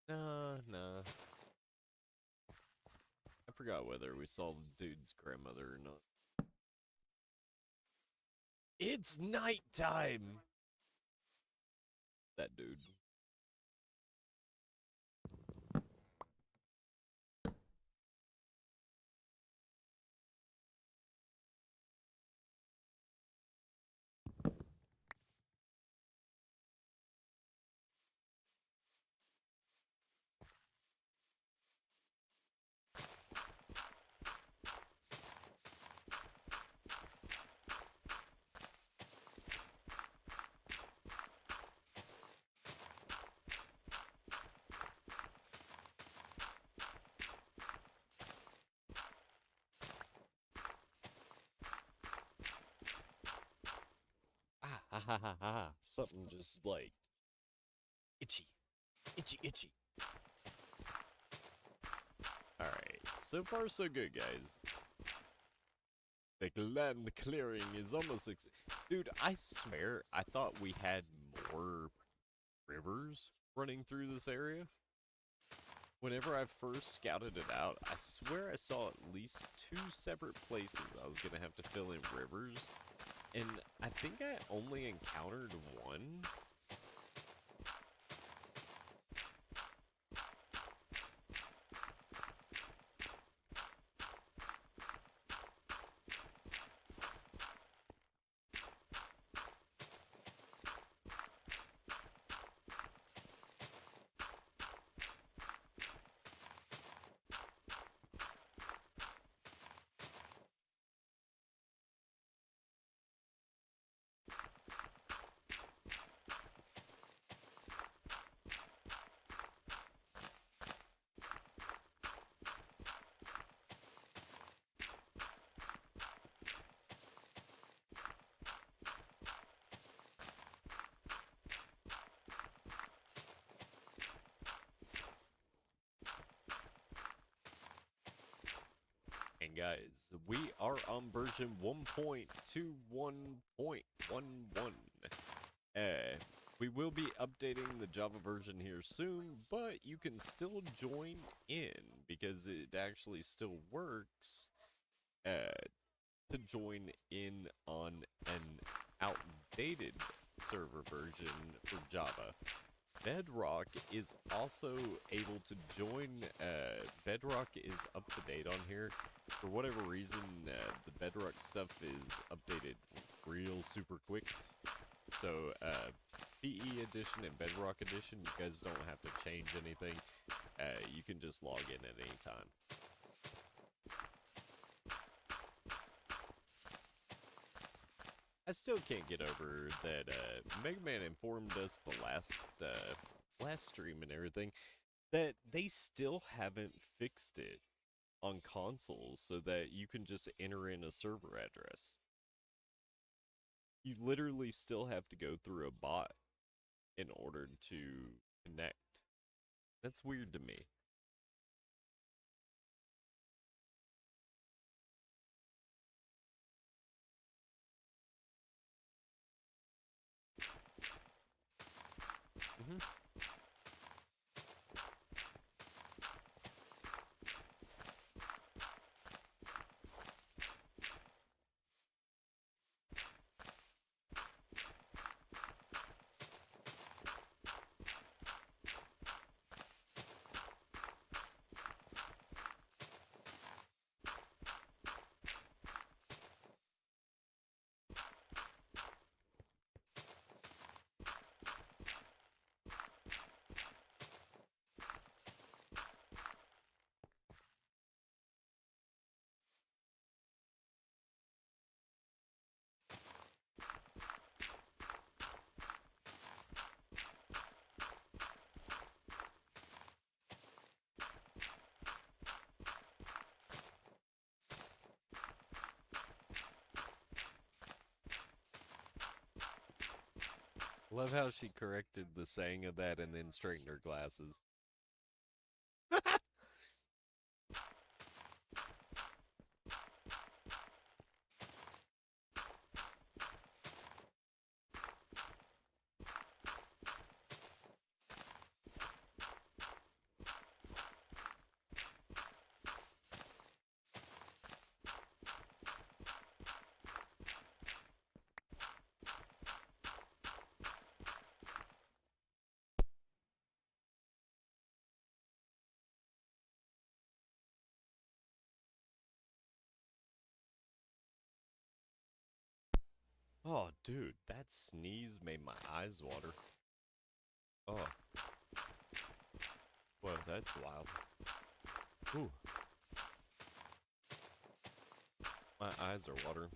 Nah. I forgot whether we saw the dude's grandmother or not. It's nighttime! That dude. Ha. Something just like itchy. Itchy. Alright. So far, so good, guys. The land clearing is almost dude, I swear I thought we had more rivers running through this area. Whenever I first scouted it out, I swear I saw at least 2 separate places I was gonna have to fill in rivers. And I think I only encountered one. And guys, we are on version 1.21.11. We will be updating the Java version here soon, but you can still join in because it actually still works to join in on an outdated server version for Java. Bedrock is also able to join. Bedrock is up to date on here. For whatever reason, the Bedrock stuff is updated real super quick. So, PE Edition and Bedrock Edition, you guys don't have to change anything. You can just log in at any time. I still can't get over that Mega Man informed us the last stream and everything that they still haven't fixed it on consoles so that you can just enter in a server address. You literally still have to go through a bot in order to connect. That's weird to me. Mm-hmm. Love how she corrected the saying of that and then straightened her glasses. Oh, dude, that sneeze made my eyes water. Oh, well, that's wild. Ooh, my eyes are watering.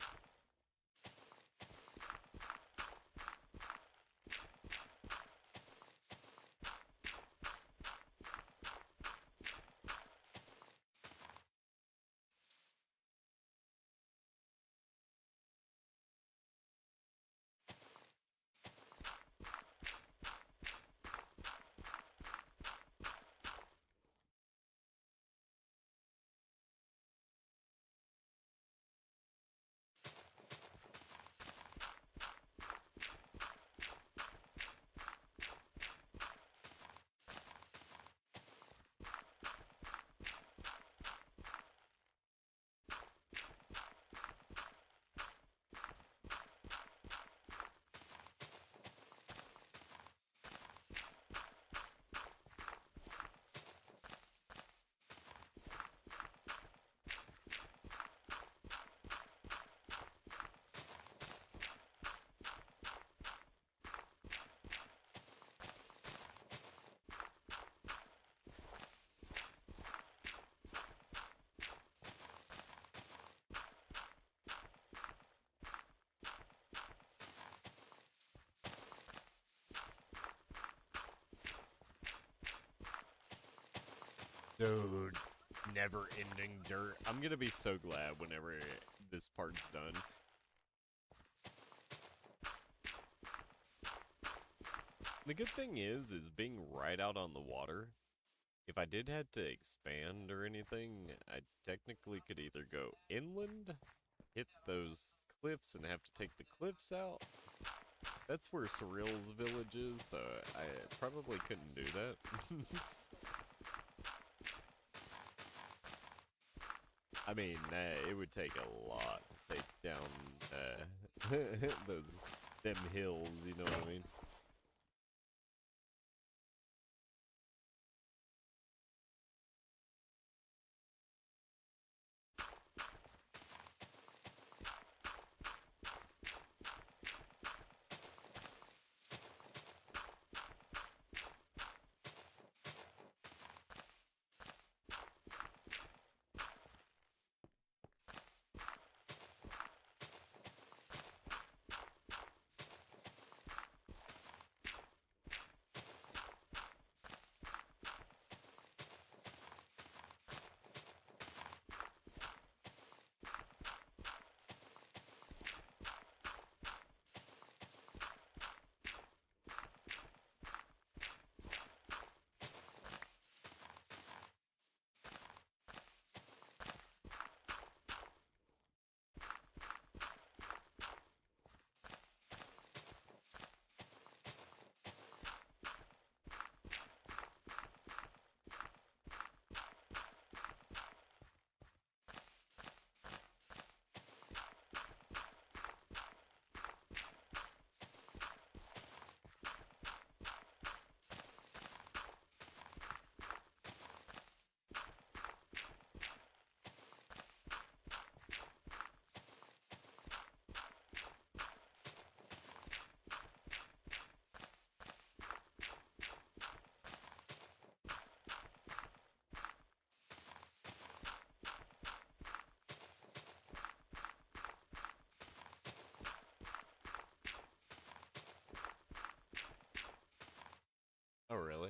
Dude, never-ending dirt. I'm gonna be so glad whenever this part's done. The good thing is being right out on the water. If I did have to expand or anything, I technically could either go inland, hit those cliffs and have to take the cliffs out. That's where Surreal's village is, so I probably couldn't do that. I mean, it would take a lot to take down them hills, you know what I mean? Oh, really?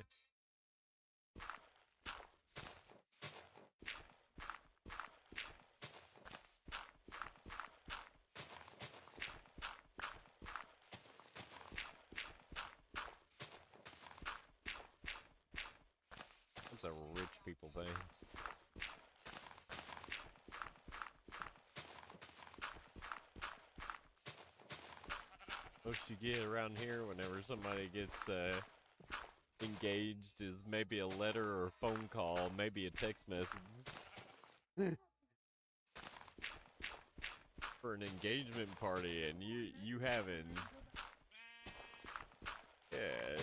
That's a rich people thing. Most you get around here whenever somebody gets engaged is maybe a letter or a phone call, maybe a text message. For an engagement party, and you having, yeah,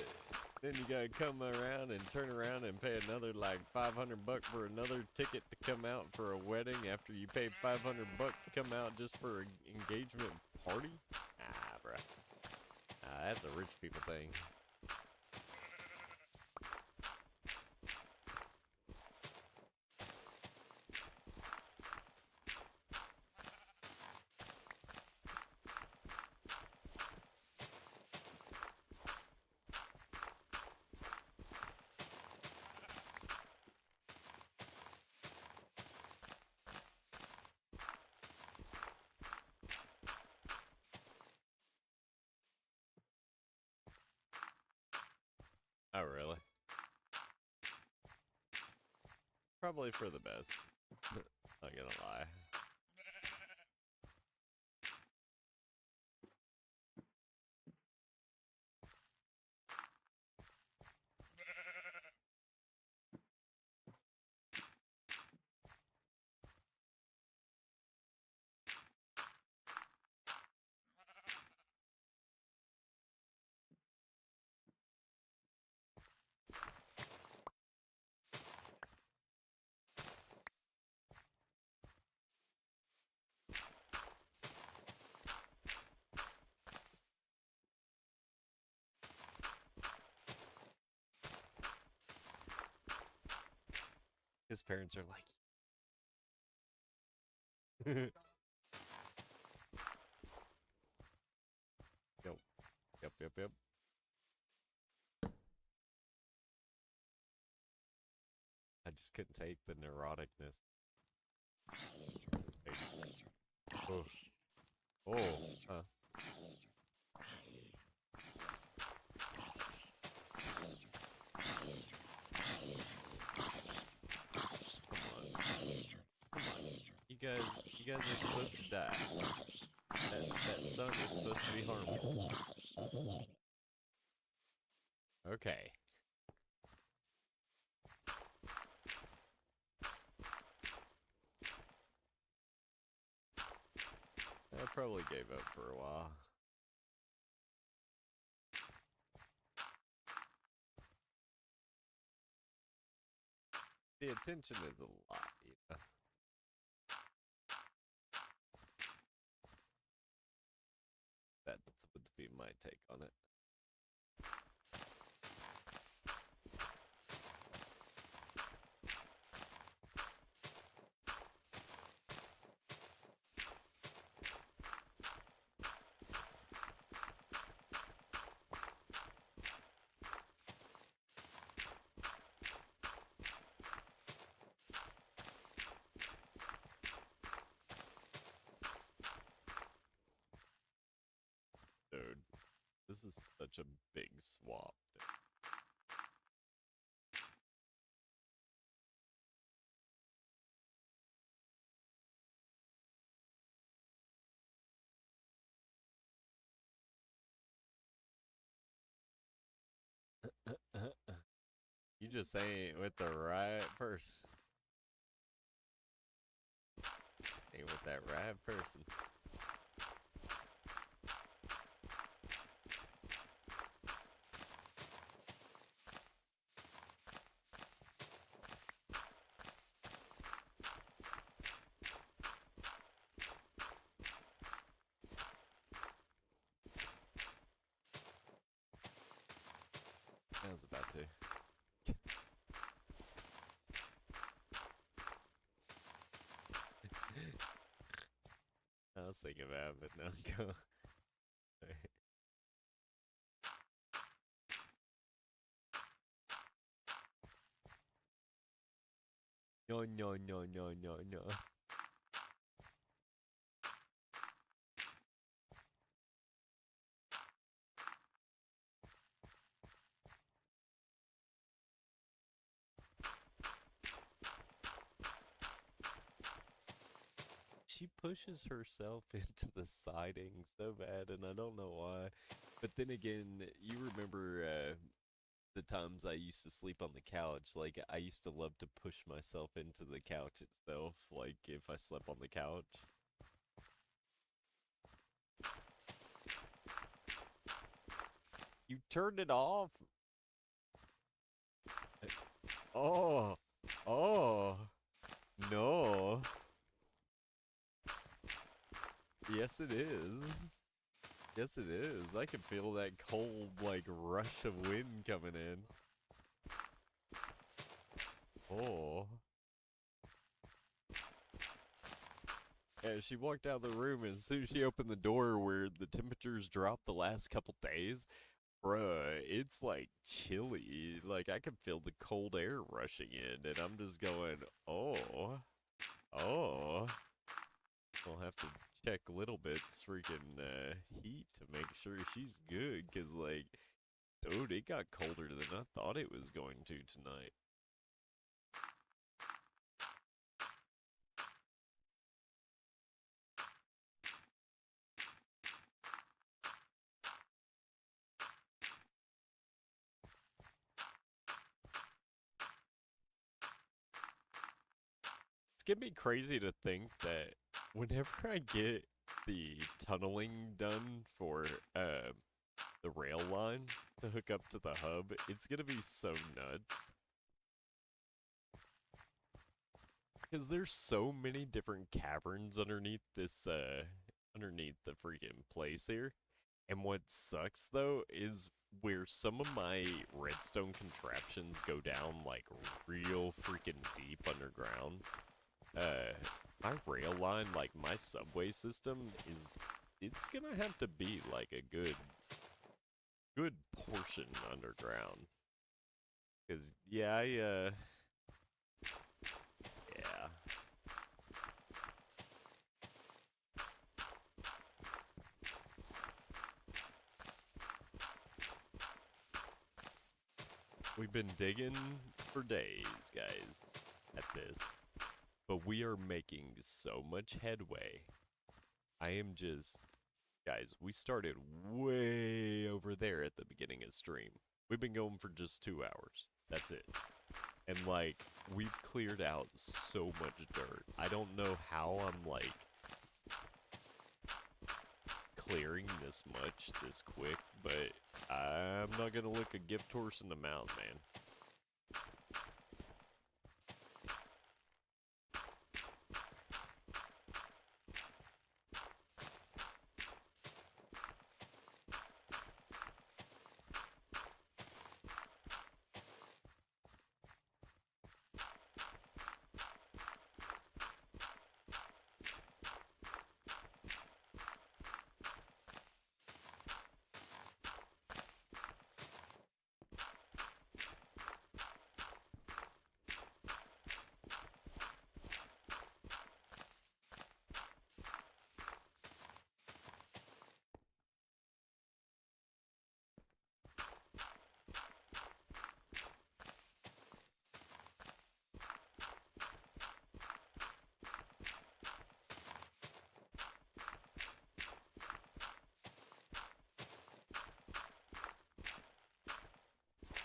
then you gotta come around and turn around and pay another like $500 for another ticket to come out for a wedding after you paid $500 to come out just for an engagement party. Ah, bruh. That's a rich people thing. Oh, really? Probably for the best. Not gonna lie. His parents are like, yep, yep, yep, yep. just couldn't take the neuroticness. Oh. Oh. Huh. You guys are supposed to die. That sun is supposed to be harmful. Okay. I probably gave up for a while. The attention is a lot, you know. That would be my take on it. Dude, this is such a big swap. You just ain't with the right person. Ain't with that right person. I was about to. I was thinking about it, but now go. No, no, no, no, no, no. She pushes herself into the siding so bad, and I don't know why. But then again, you remember the times I used to sleep on the couch. Like, I used to love to push myself into the couch itself, like, if I slept on the couch. You turned it off? Oh, oh, no. Yes, it is. Yes, it is. I can feel that cold, like, rush of wind coming in. Oh. Yeah, she walked out of the room, and as soon as she opened the door where the temperatures dropped the last couple days, bruh, it's like chilly. Like, I can feel the cold air rushing in, and I'm just going, oh, oh. I'll have to check Little Bit's freaking heat to make sure she's good, because, like, dude, it got colder than I thought it was going to tonight. It's gonna be crazy to think that whenever I get the tunneling done for the rail line to hook up to the hub, it's gonna be so nuts. Because there's so many different caverns underneath this, underneath the freaking place here. And what sucks, though, is where some of my redstone contraptions go down, like, real freaking deep underground. My rail line, like, my subway system is... It's gonna have to be, like, a good portion underground. Because, yeah, We've been digging for days, guys, at this. But we are making so much headway. I am just... Guys, we started way over there at the beginning of stream. We've been going for just 2 hours. That's it. And, like, we've cleared out so much dirt. I don't know how I'm, like, clearing this much this quick, but I'm not gonna look a gift horse in the mouth, man.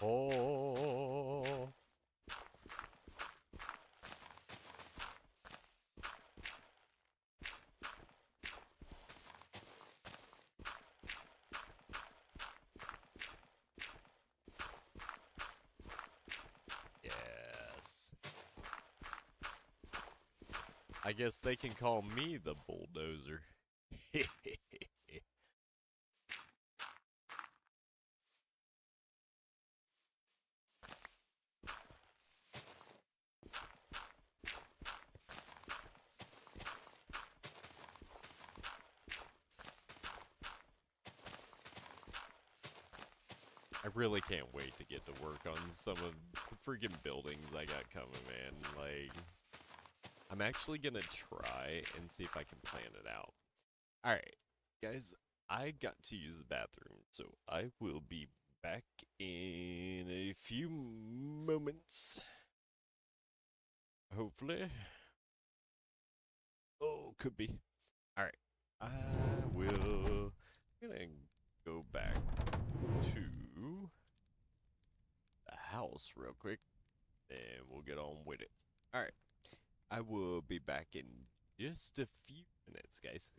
Oh, yes. I guess they can call me the bulldozer. I really can't wait to get to work on some of the freaking buildings I got coming, man. Like, I'm actually gonna try and see if I can plan it out. Alright, guys, I got to use the bathroom, so I will be back in a few moments. Hopefully. Oh, could be. Alright, I will... I'm gonna go back to the house real quick, and we'll get on with it. Alright, I will be back in just a few minutes, guys.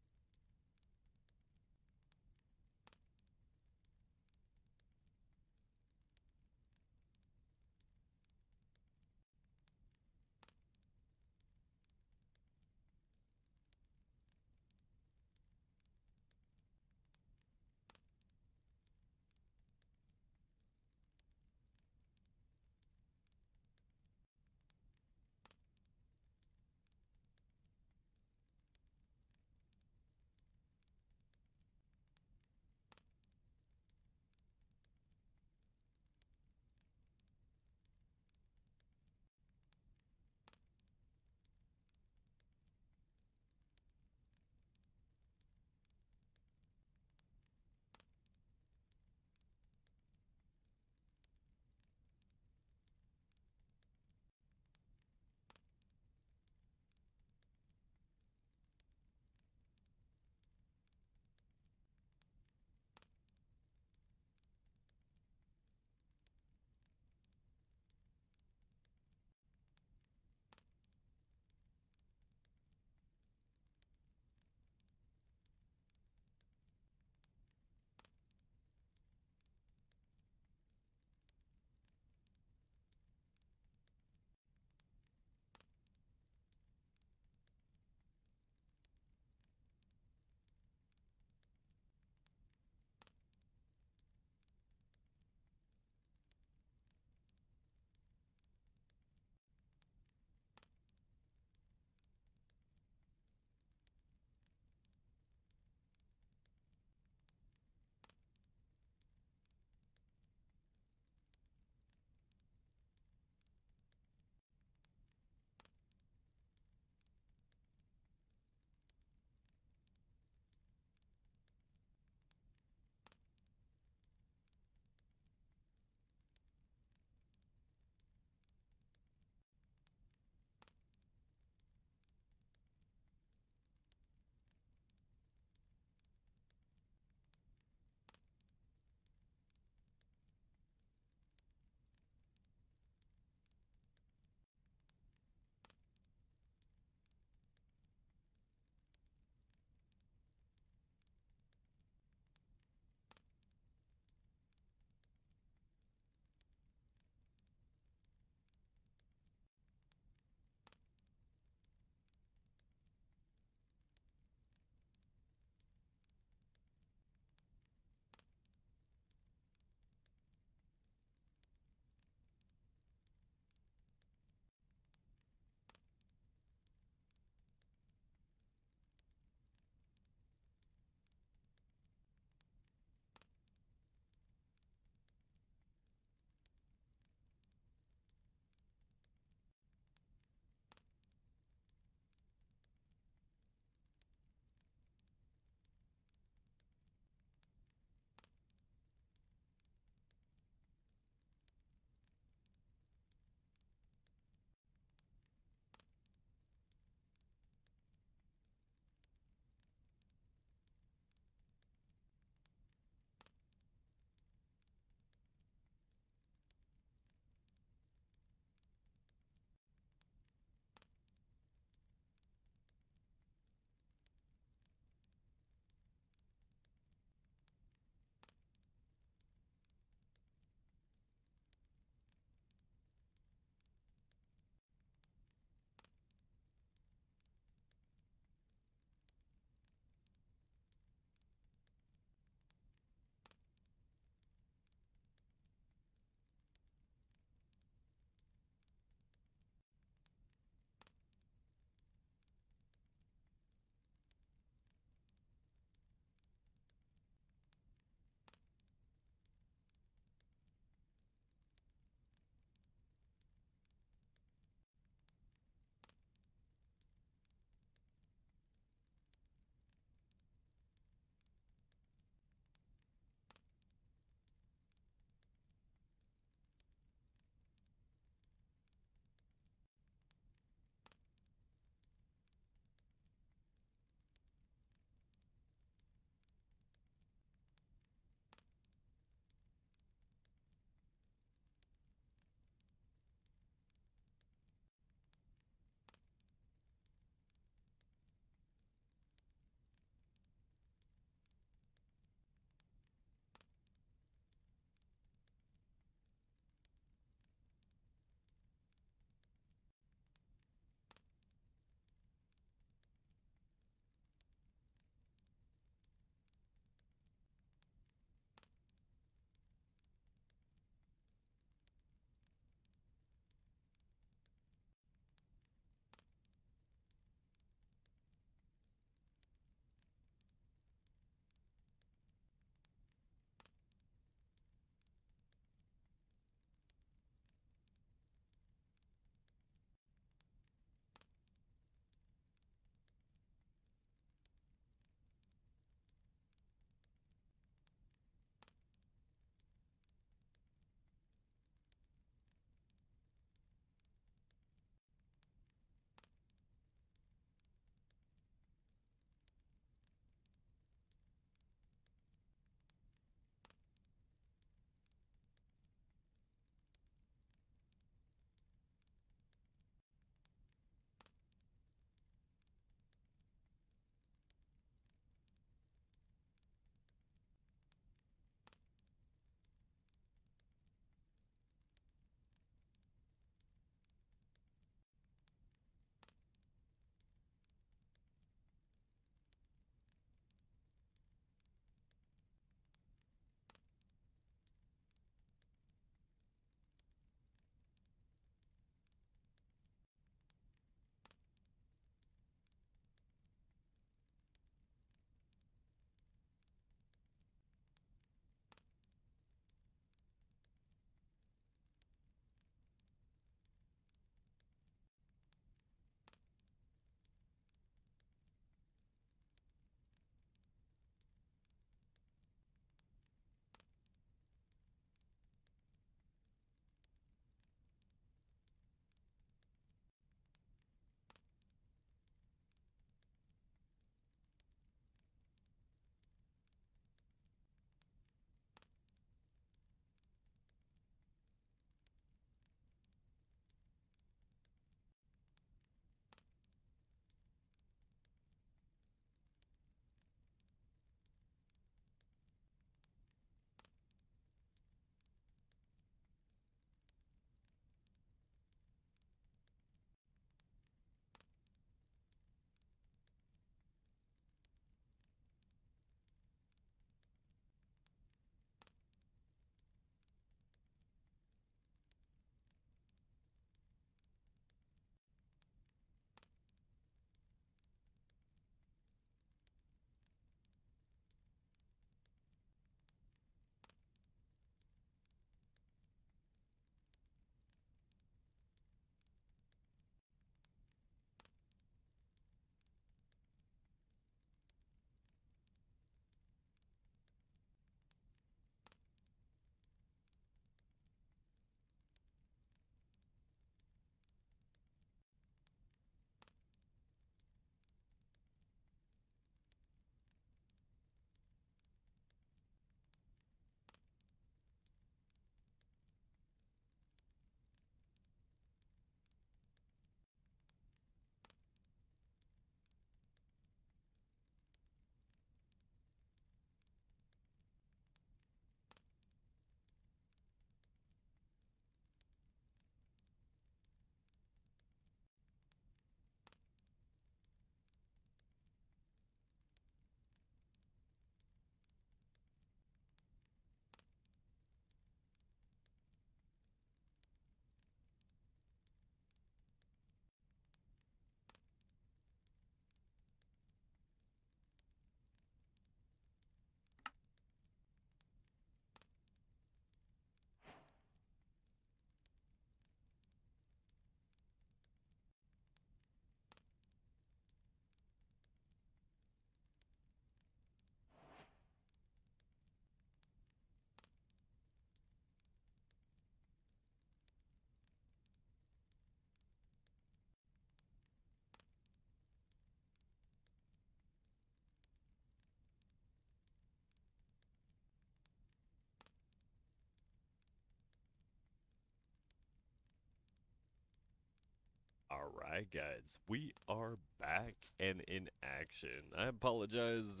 Alright, guys, we are back and in action. I apologize,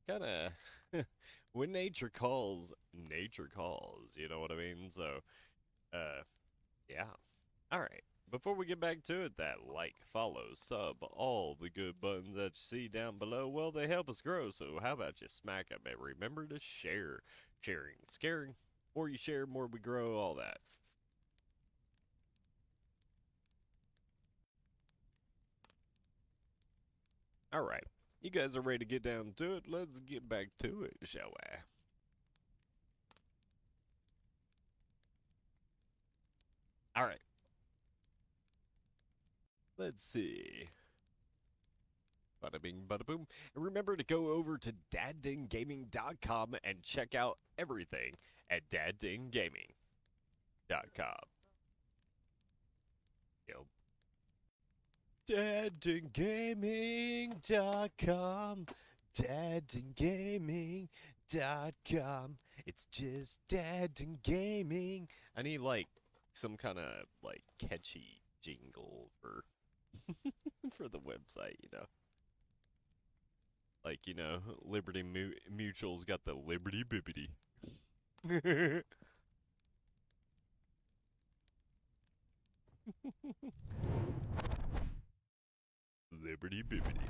kinda, when nature calls, you know what I mean? So, yeah. Alright, before we get back to it, that like, follow, sub, all the good buttons that you see down below, well, they help us grow, so how about you smack them and remember to share. Sharing, scaring, more you share, more we grow, all that. Alright, you guys are ready to get down to it, let's get back to it, shall we? Alright, let's see. Bada bing, bada boom. And remember to go over to daddinggaming.com and check out everything at daddinggaming.com. Yep. daddinggaming.com. daddinggaming.com. It's just daddinggaming. I need like some kind of like catchy jingle for for the website, you know. Like, you know, Liberty Mutual's got the Liberty Bibbity. Liberty Bibbity.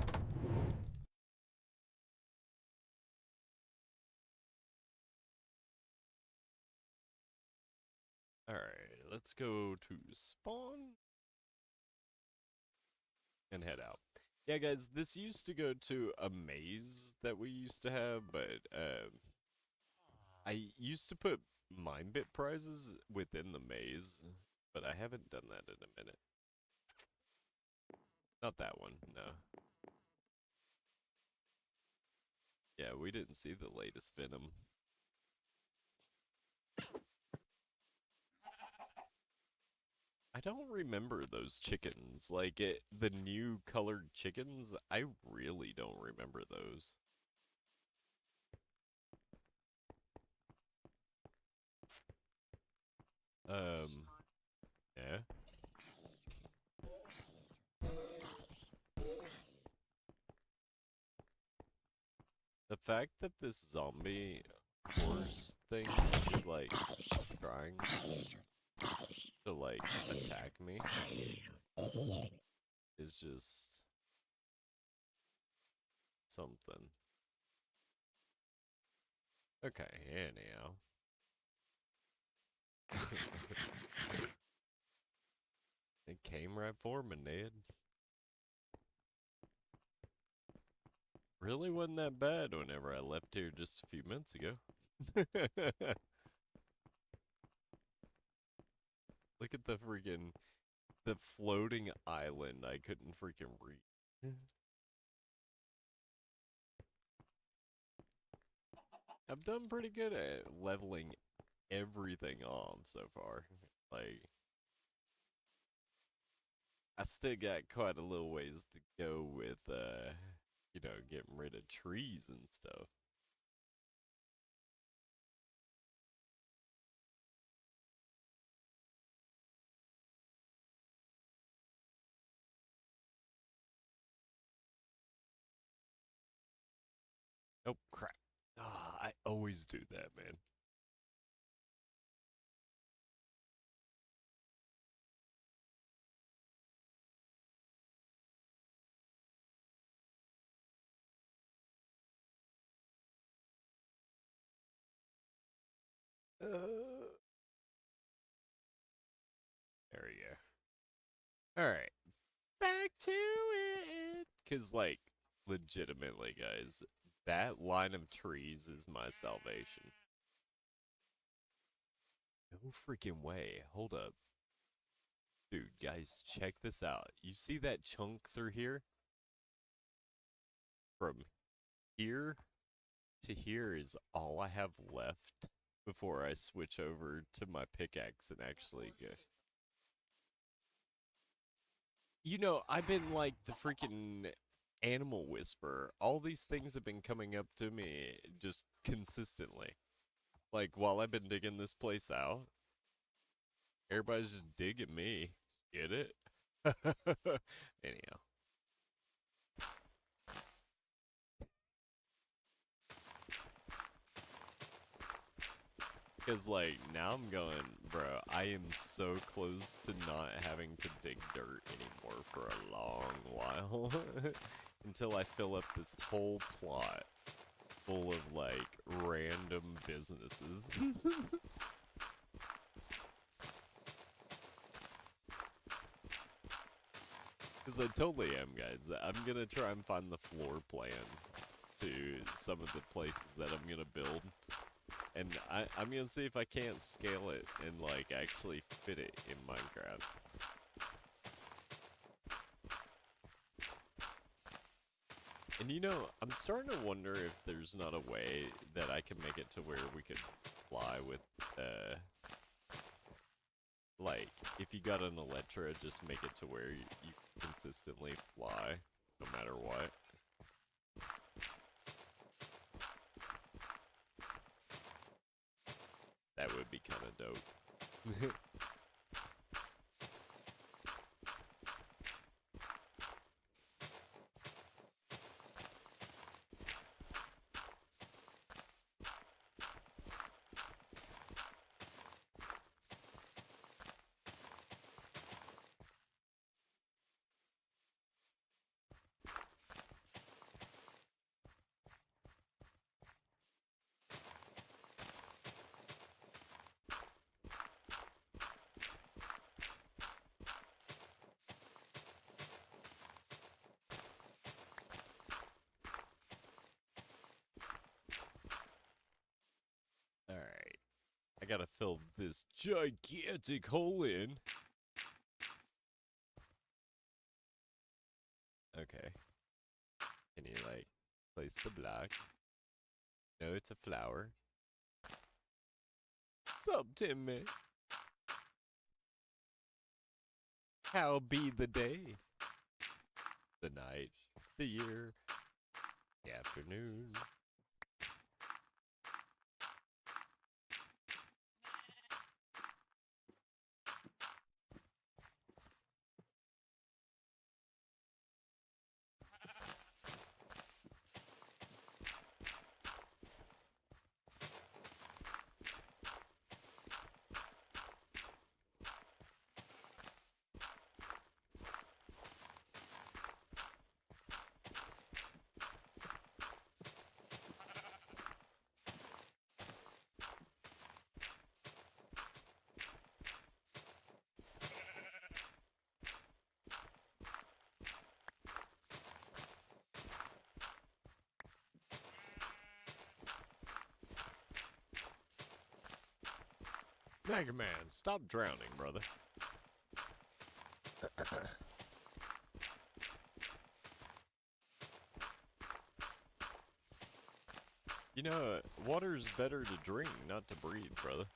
Alright, let's go to spawn and head out. Yeah, guys, this used to go to a maze that we used to have, but I used to put mine bit prizes within the maze, but I haven't done that in a minute. Not that one, no. Yeah, we didn't see the latest Venom. I don't remember those chickens. Like, the new colored chickens, I really don't remember those. Yeah. The fact that this zombie horse thing is, like, trying to, like, attack me is just something. Okay, anyhow. It came right for me, Ned. Really wasn't that bad whenever I left here just a few minutes ago. Look at the floating island I couldn't freaking reach. I've done pretty good at leveling everything off so far. Like, I still got quite a little ways to go with, you know, getting rid of trees and stuff. Oh, crap. Ah, I always do that, man. There we go. Alright. Back to it. Because, like, legitimately, guys, that line of trees is my salvation. No freaking way. Hold up. Dude, guys, check this out. You see that chunk through here? From here to here is all I have left before I switch over to my pickaxe and actually go. You know, I've been like the freaking animal whisperer. All these things have been coming up to me just consistently. Like, while I've been digging this place out, everybody's just digging me. Get it? Anyhow. Because, like, now I'm going, bro, I am so close to not having to dig dirt anymore for a long while. Until I fill up this whole plot full of, like, random businesses. Because I totally am, guys. I'm gonna try and find the floor plan to some of the places that I'm gonna build. And I'm gonna see if I can't scale it and, like, actually fit it in Minecraft. And you know, I'm starting to wonder if there's not a way that I can make it to where we could fly with, like, if you got an Elytra, just make it to where you consistently fly, no matter what. That would be kind of dope. Alright. I gotta fill this gigantic hole in. Okay. Can you, like, place the block? No, it's a flower. What's up, Timmy? How be the day? The night, the year, the afternoon. Mega Man, stop drowning, brother. You know, water's better to drink, not to breathe, brother.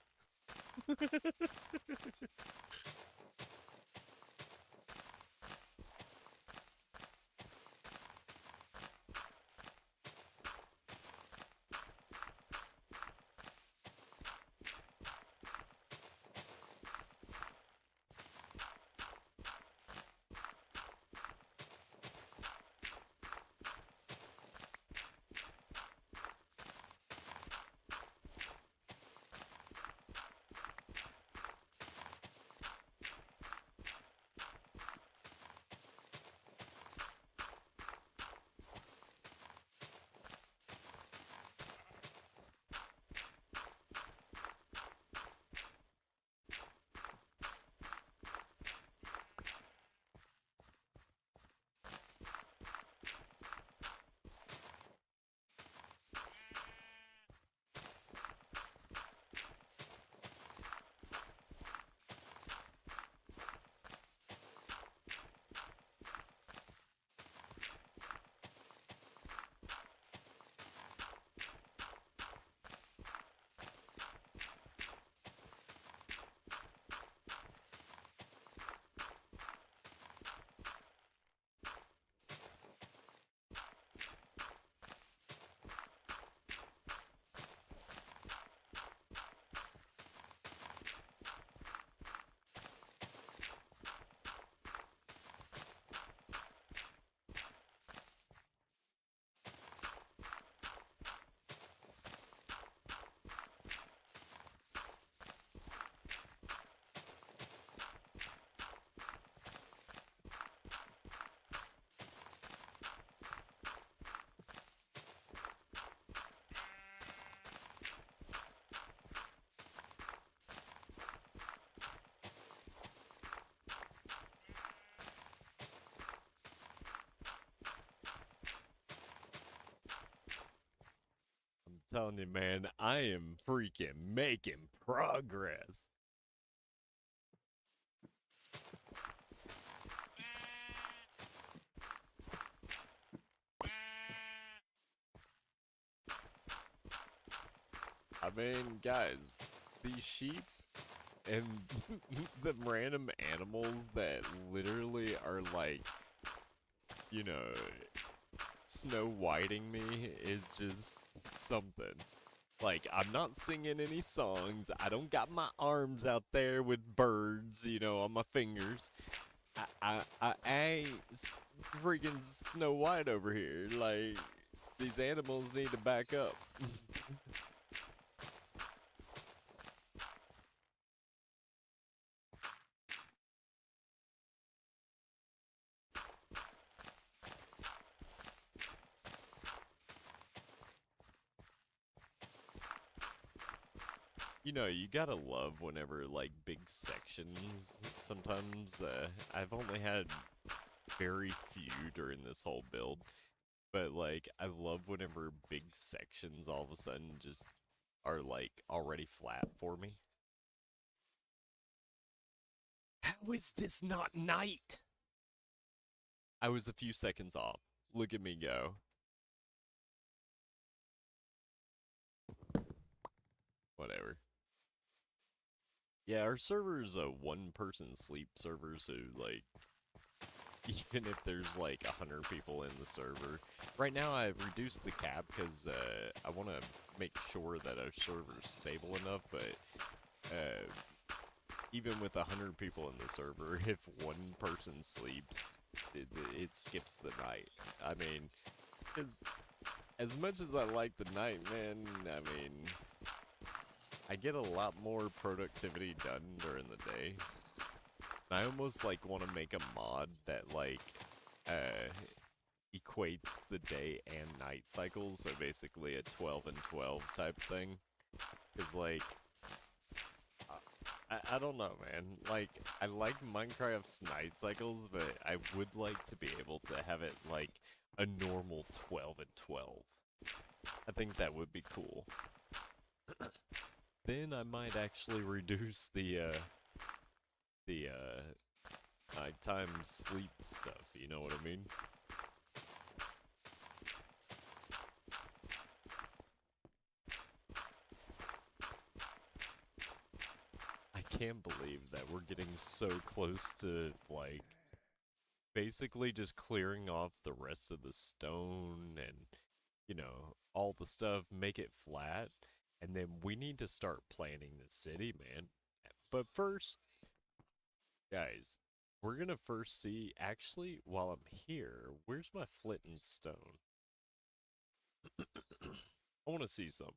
telling you, man, I am freaking making progress. I mean, guys, these sheep and the random animals that literally are like, you know, Snow Whiting me is just something. Like, I'm not singing any songs. I don't got my arms out there with birds, you know, on my fingers. I ain't freaking Snow White over here. Like, these animals need to back up. You know, you gotta love whenever, like, big sections. Sometimes, I've only had very few during this whole build. But, like, I love whenever big sections all of a sudden just are, like, already flat for me. How is this not night? I was a few seconds off. Look at me go. Whatever. Yeah, our server's a one-person sleep server, so, like, even if there's, like, 100 people in the server. Right now, I've reduced the cap because I want to make sure that our server's stable enough, but even with 100 people in the server, if one person sleeps, it skips the night. I mean, because as much as I like the night, man, I mean, I get a lot more productivity done during the day. I almost, like, want to make a mod that, like, equates the day and night cycles, so basically a 12 and 12 type thing. Because, like, I don't know, man. Like, I like Minecraft's night cycles, but I would like to be able to have it, like, a normal 12 and 12. I think that would be cool. Then I might actually reduce the nighttime sleep stuff, you know what I mean? I can't believe that we're getting so close to, like, basically just clearing off the rest of the stone and, you know, all the stuff, make it flat, and then we need to start planning the city, man. But first, guys, we're gonna first see, actually, while I'm here, where's my flint and stone? I want to see something.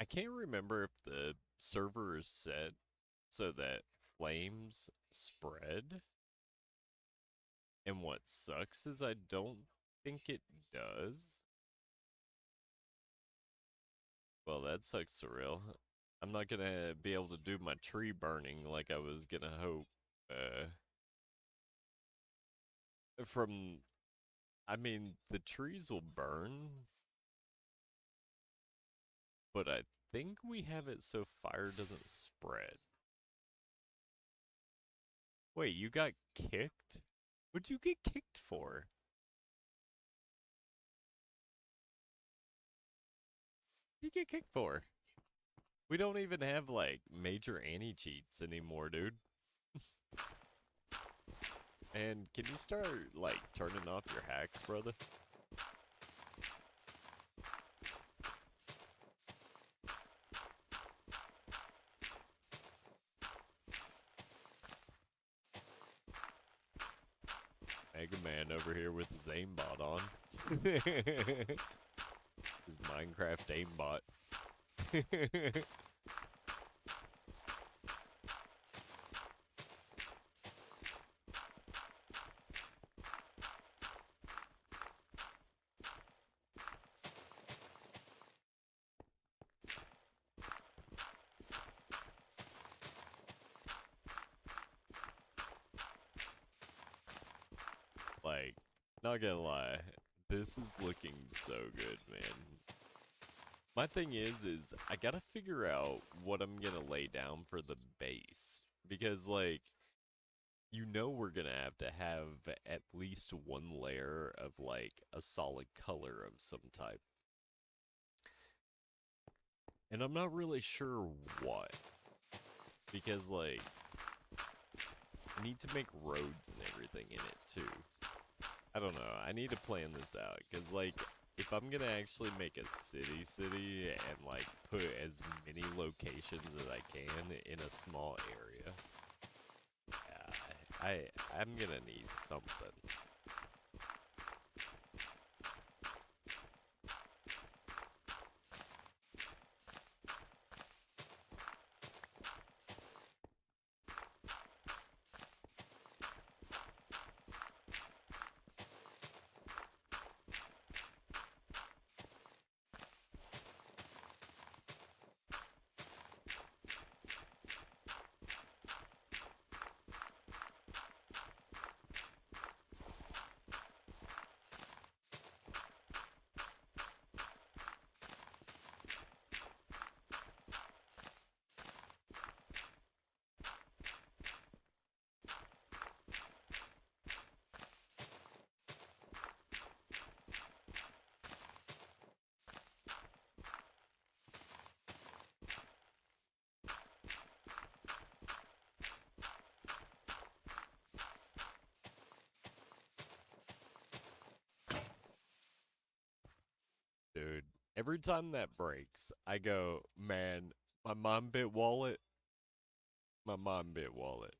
I can't remember if the server is set so that flames spread. And what sucks is I don't think it does. Well, that sucks for real. I'm not gonna be able to do my tree burning like I was gonna hope. From, I mean, the trees will burn, but I think we have it so fire doesn't spread. Wait, you got kicked? What'd you get kicked for? What'd you get kicked for? We don't even have, like, major anti-cheats anymore, dude. And can you start, like, turning off your hacks, brother? Mega Man over here with his aimbot on. His Minecraft aimbot. Not gonna lie, this is looking so good, man. My thing is I gotta figure out what I'm gonna lay down for the base. Because, like, you know we're gonna have at least one layer of, like, a solid color of some type. And I'm not really sure what. Because, like, I need to make roads and everything in it, too. I don't know. I need to plan this out. Because, like, if I'm gonna actually make a city and, like, put as many locations as I can in a small area, I'm gonna need something. Dude, every time that breaks, I go, man, my mom bit wallet, my mom bit wallet.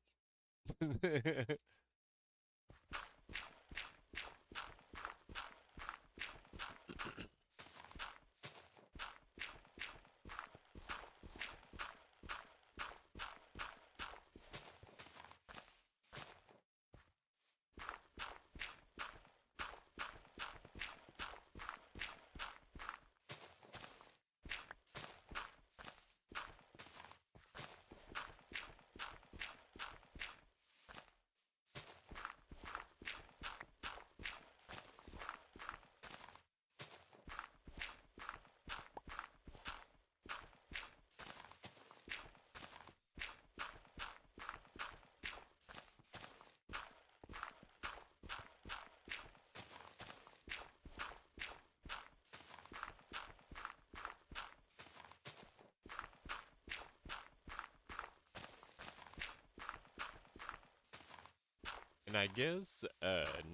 And I guess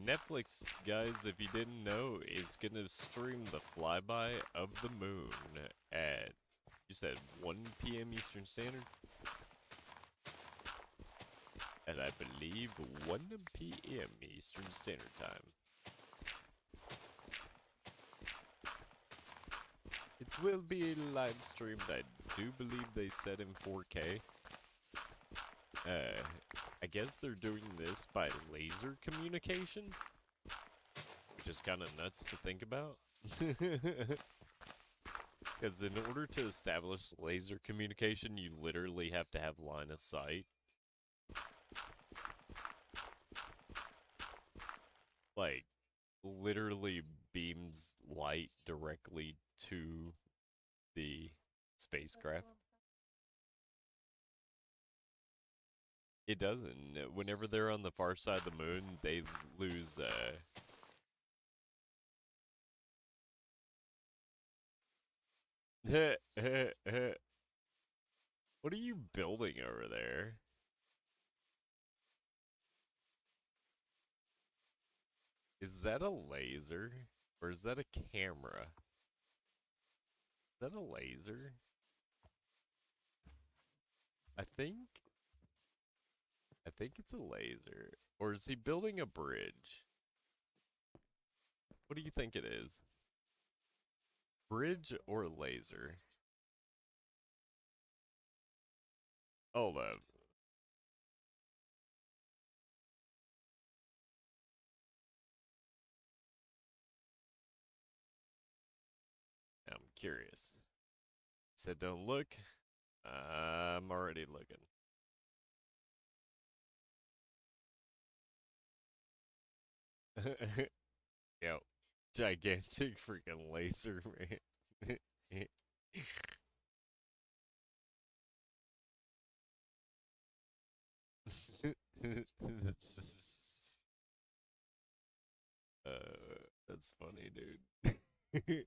Netflix, guys, if you didn't know, is gonna stream the flyby of the moon at, you said 1 p.m. Eastern Standard? And I believe 1 p.m. Eastern Standard Time. It will be live streamed. I do believe they said in 4K. I guess they're doing this by laser communication, which is kind of nuts to think about. Because in order to establish laser communication, you literally have to have line of sight. Like, literally beams light directly to the spacecraft. It doesn't. Whenever they're on the far side of the moon, they lose, What are you building over there? Is that a laser? Or is that a camera? Is that a laser? I think I think it's a laser. Or is he building a bridge? What do you think it is? Bridge or laser? Hold up. I'm curious. Said don't look. I'm already looking. Yo, gigantic freaking laser, man. That's funny, dude.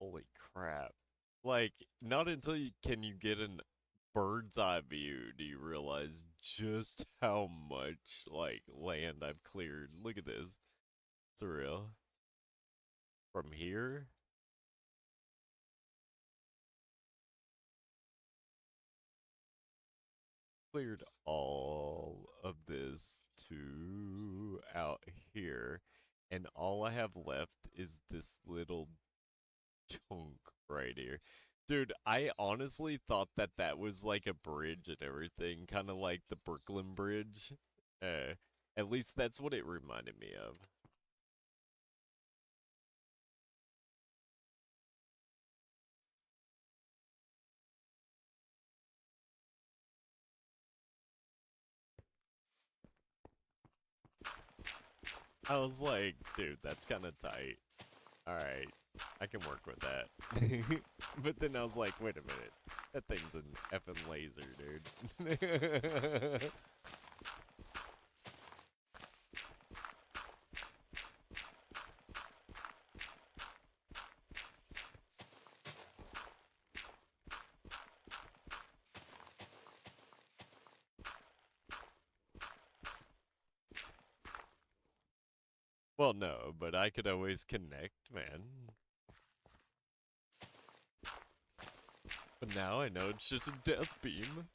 Holy crap. Like, not until you get an bird's eye view do you realize just how much, like, land I've cleared. Look at this. It's real. From here, cleared all of this to out here, and all I have left is this little chunk right here. Dude, I honestly thought that that was like a bridge and everything, kind of like the Brooklyn Bridge. Uh, at least that's what it reminded me of. I was like, dude, that's kind of tight. Alright, I can work with that. But then I was like, wait a minute. That thing's an effing laser, dude. Well, no, but I could always connect, man. But now I know it's just a death beam.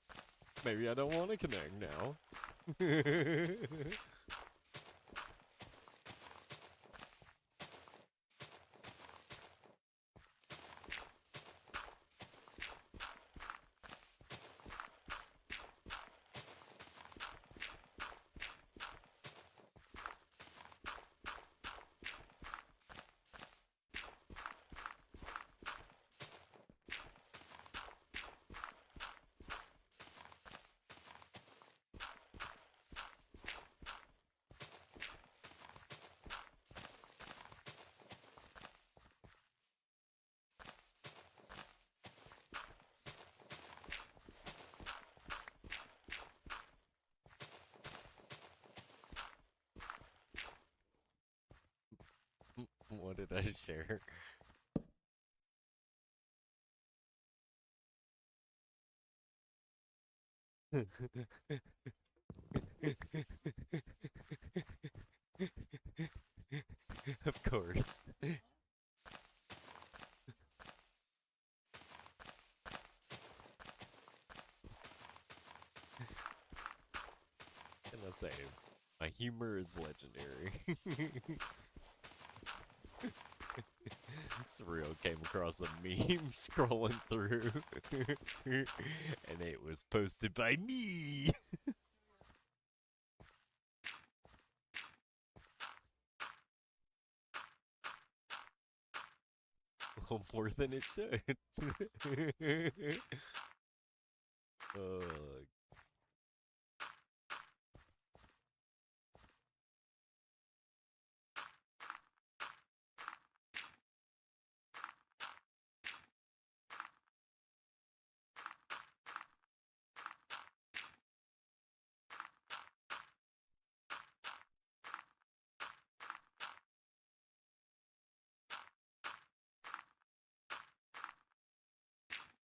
Maybe I don't want to connect now. What did I share? Of course. Can I say, my humor is legendary. Surreal came across a meme scrolling through, and it was posted by me. Well, more than it should. uh,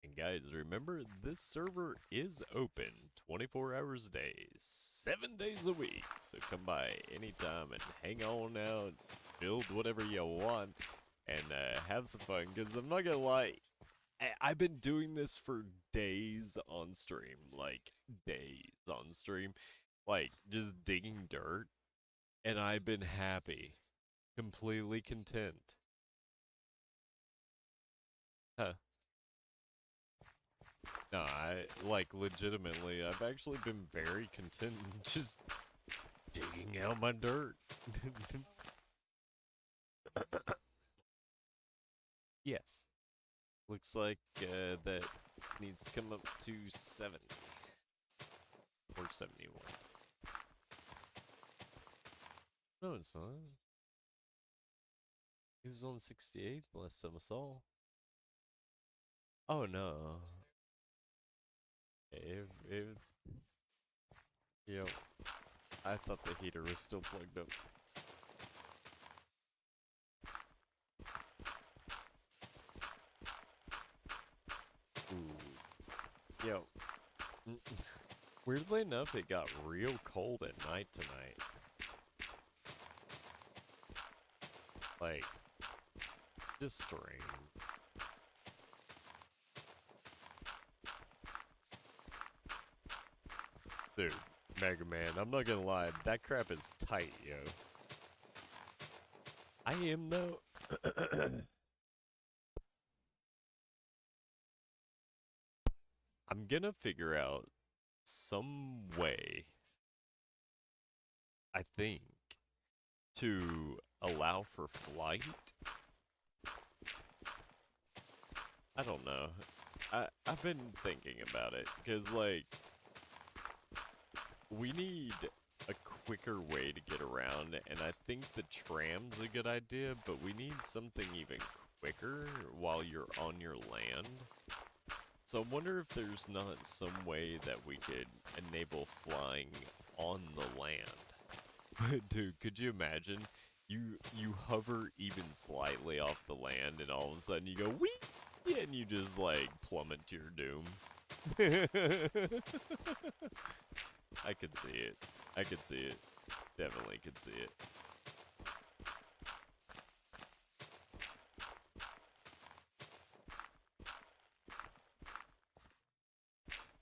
and guys, remember this server is open 24 hours a day, 7 days a week. So come by anytime and hang on out, build whatever you want, and have some fun. Because I'm not gonna lie, I've been doing this for days on stream, like days on stream, like just digging dirt, and I've been happy, completely content. Huh. No, I like legitimately. I've actually been very content just digging out my dirt. Yes, looks like that needs to come up to 70 or 71. No, it's not. He was on 68th last time I saw. Oh no. If yo, I thought the heater was still plugged up. Ooh. Yo. Weirdly enough, it got real cold at night tonight. Like, just strange. Dude, Mega Man, I'm not gonna lie, that crap is tight, yo. I am, though. I'm gonna figure out some way, I think, to allow for flight. I don't know. I've been thinking about it, because, like, we need a quicker way to get around, and I think the tram's a good idea, but we need something even quicker while you're on your land. So I wonder if there's not some way that we could enable flying on the land. Dude, could you imagine? You hover even slightly off the land, and all of a sudden you go whee, and you just like plummet to your doom. I could see it. I could see it. Definitely could see it.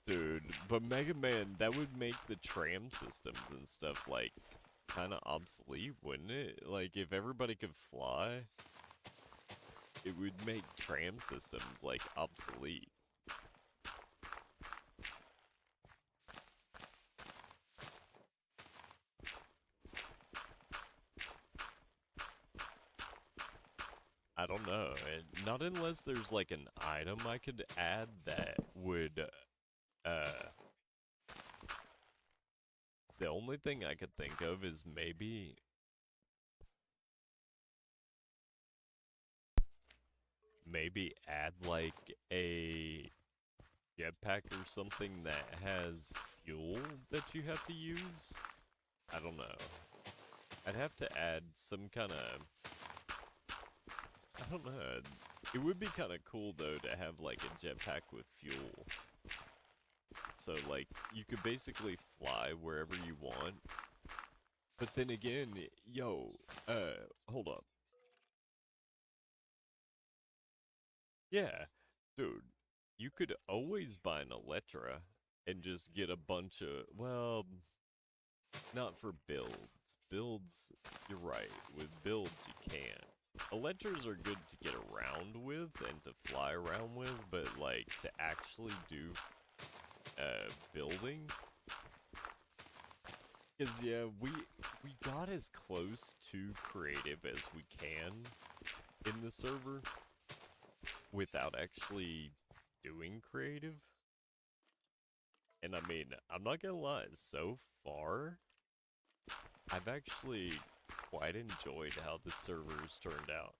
Dude, but Mega Man, that would make the tram systems and stuff, like, kind of obsolete, wouldn't it? Like, if everybody could fly, it would make tram systems, like, obsolete. I don't know, and not unless there's, like, an item I could add that would, the only thing I could think of is maybe add, like, a jetpack or something that has fuel that you have to use? I don't know. I'd have to add some kind of... I don't know. It would be kind of cool, though, to have, like, a jetpack with fuel. So, like, you could basically fly wherever you want. But then again, yo, hold up. Yeah, dude, you could always buy an Electra and just get a bunch of, well, not for builds. Builds, you're right. With builds, you can't. Electras are good to get around with and to fly around with, but like to actually do building. Because yeah, we got as close to creative as we can in the server without actually doing creative. And I mean, I'm not gonna lie, so far, I've actually quite enjoyed how the servers turned out.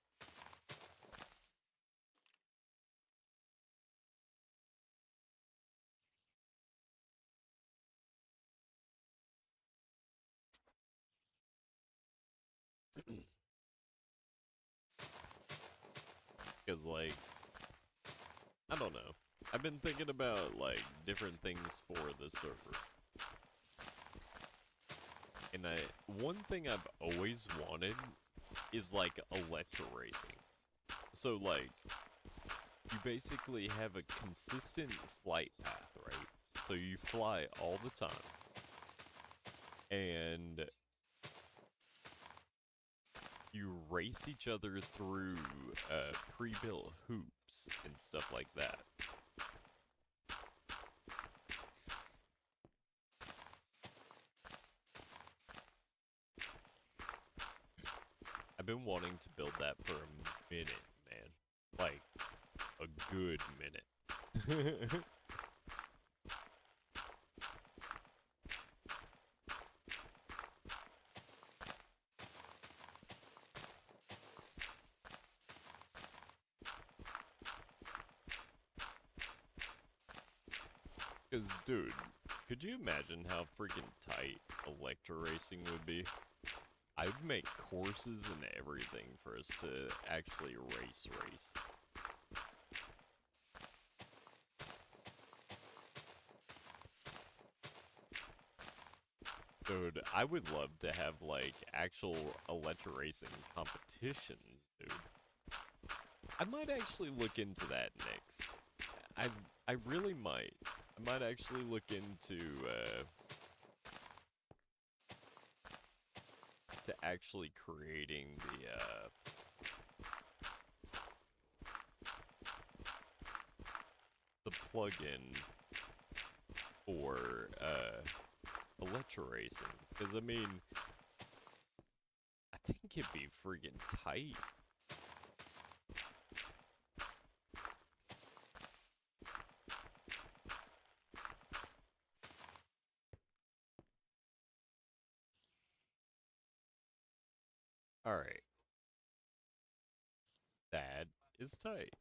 Because, like, I don't know. I've been thinking about, like, different things for the server. And one thing I've always wanted is, like, Electra racing. So, like, you basically have a consistent flight path, right? So you fly all the time. And you race each other through pre-built hoops and stuff like that. I've been wanting to build that for a minute, man. Like, a good minute. Cause, dude, could you imagine how freaking tight Electra Racing would be? I'd make courses and everything for us to actually race. Dude, I would love to have, like, actual Electra Racing competitions, dude. I might actually look into that next. I really might. I might actually look into, to actually creating the plugin for, Electra Racing. Because, I mean, I think it'd be friggin' tight. Alright. That is tight.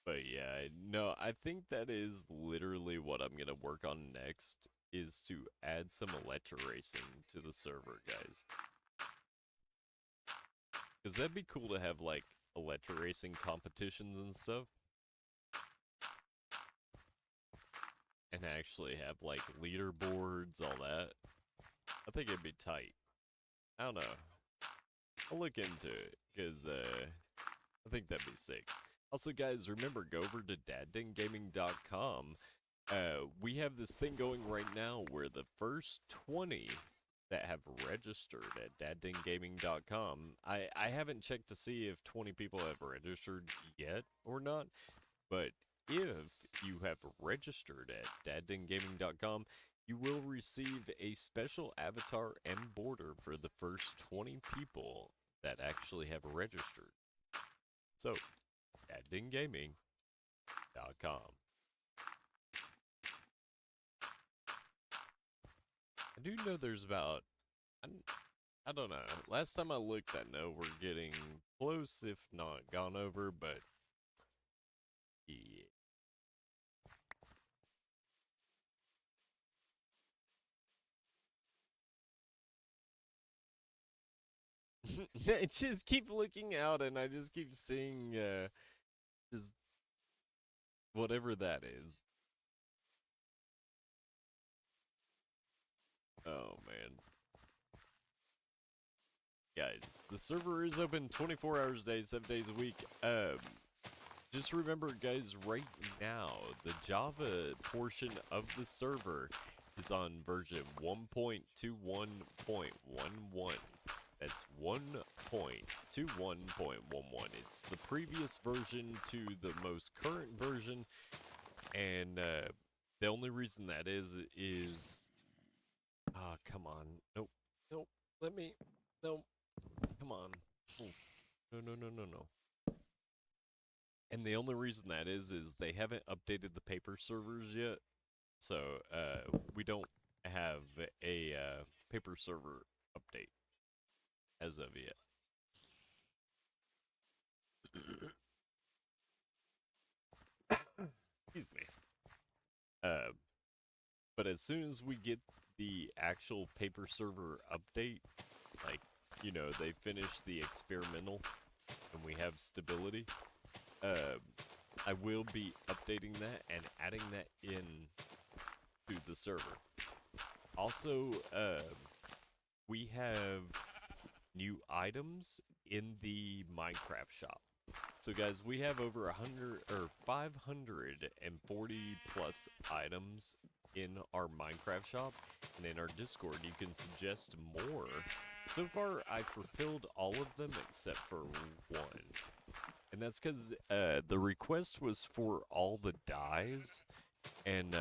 But yeah, no, I think that is literally what I'm gonna work on next, is to add some Electra Racing to the server, guys. Because that'd be cool to have, like, Electra Racing competitions and stuff. And actually have, like, leaderboards, all that. I think it'd be tight. I don't know. I'll look into it, because, I think that'd be sick. Also, guys, remember, go over to daddinggaming.com. We have this thing going right now where the first 20 that have registered at daddinggaming.com, I haven't checked to see if 20 people have registered yet or not, but if you have registered at daddinggaming.com, you will receive a special avatar and border for the first 20 people that actually have registered. So, daddinggaming.com. I do know there's about, I don't know, last time I looked, I know we're getting close, if not gone over, but yeah. I just keep looking out and I just keep seeing, just whatever that is. Oh, man. Guys, the server is open 24 hours a day, 7 days a week. Just remember, guys, right now, the Java portion of the server is on version 1.21.11. That's 1.21.11. It's the previous version to the most current version, and the only reason that is come on. Nope. Nope. Let me. Nope. Come on. Oof. No. And the only reason that is they haven't updated the paper servers yet. So, we don't have a paper server update as of yet. Excuse me. But as soon as we get the actual paper server update, like, you know, they finish the experimental and we have stability, I will be updating that and adding that in to the server. Also, we have new items in the Minecraft shop. So guys, we have over 540 plus items in our Minecraft shop, and in our Discord you can suggest more. So far, I've fulfilled all of them except for one. And that's because the request was for all the dyes, and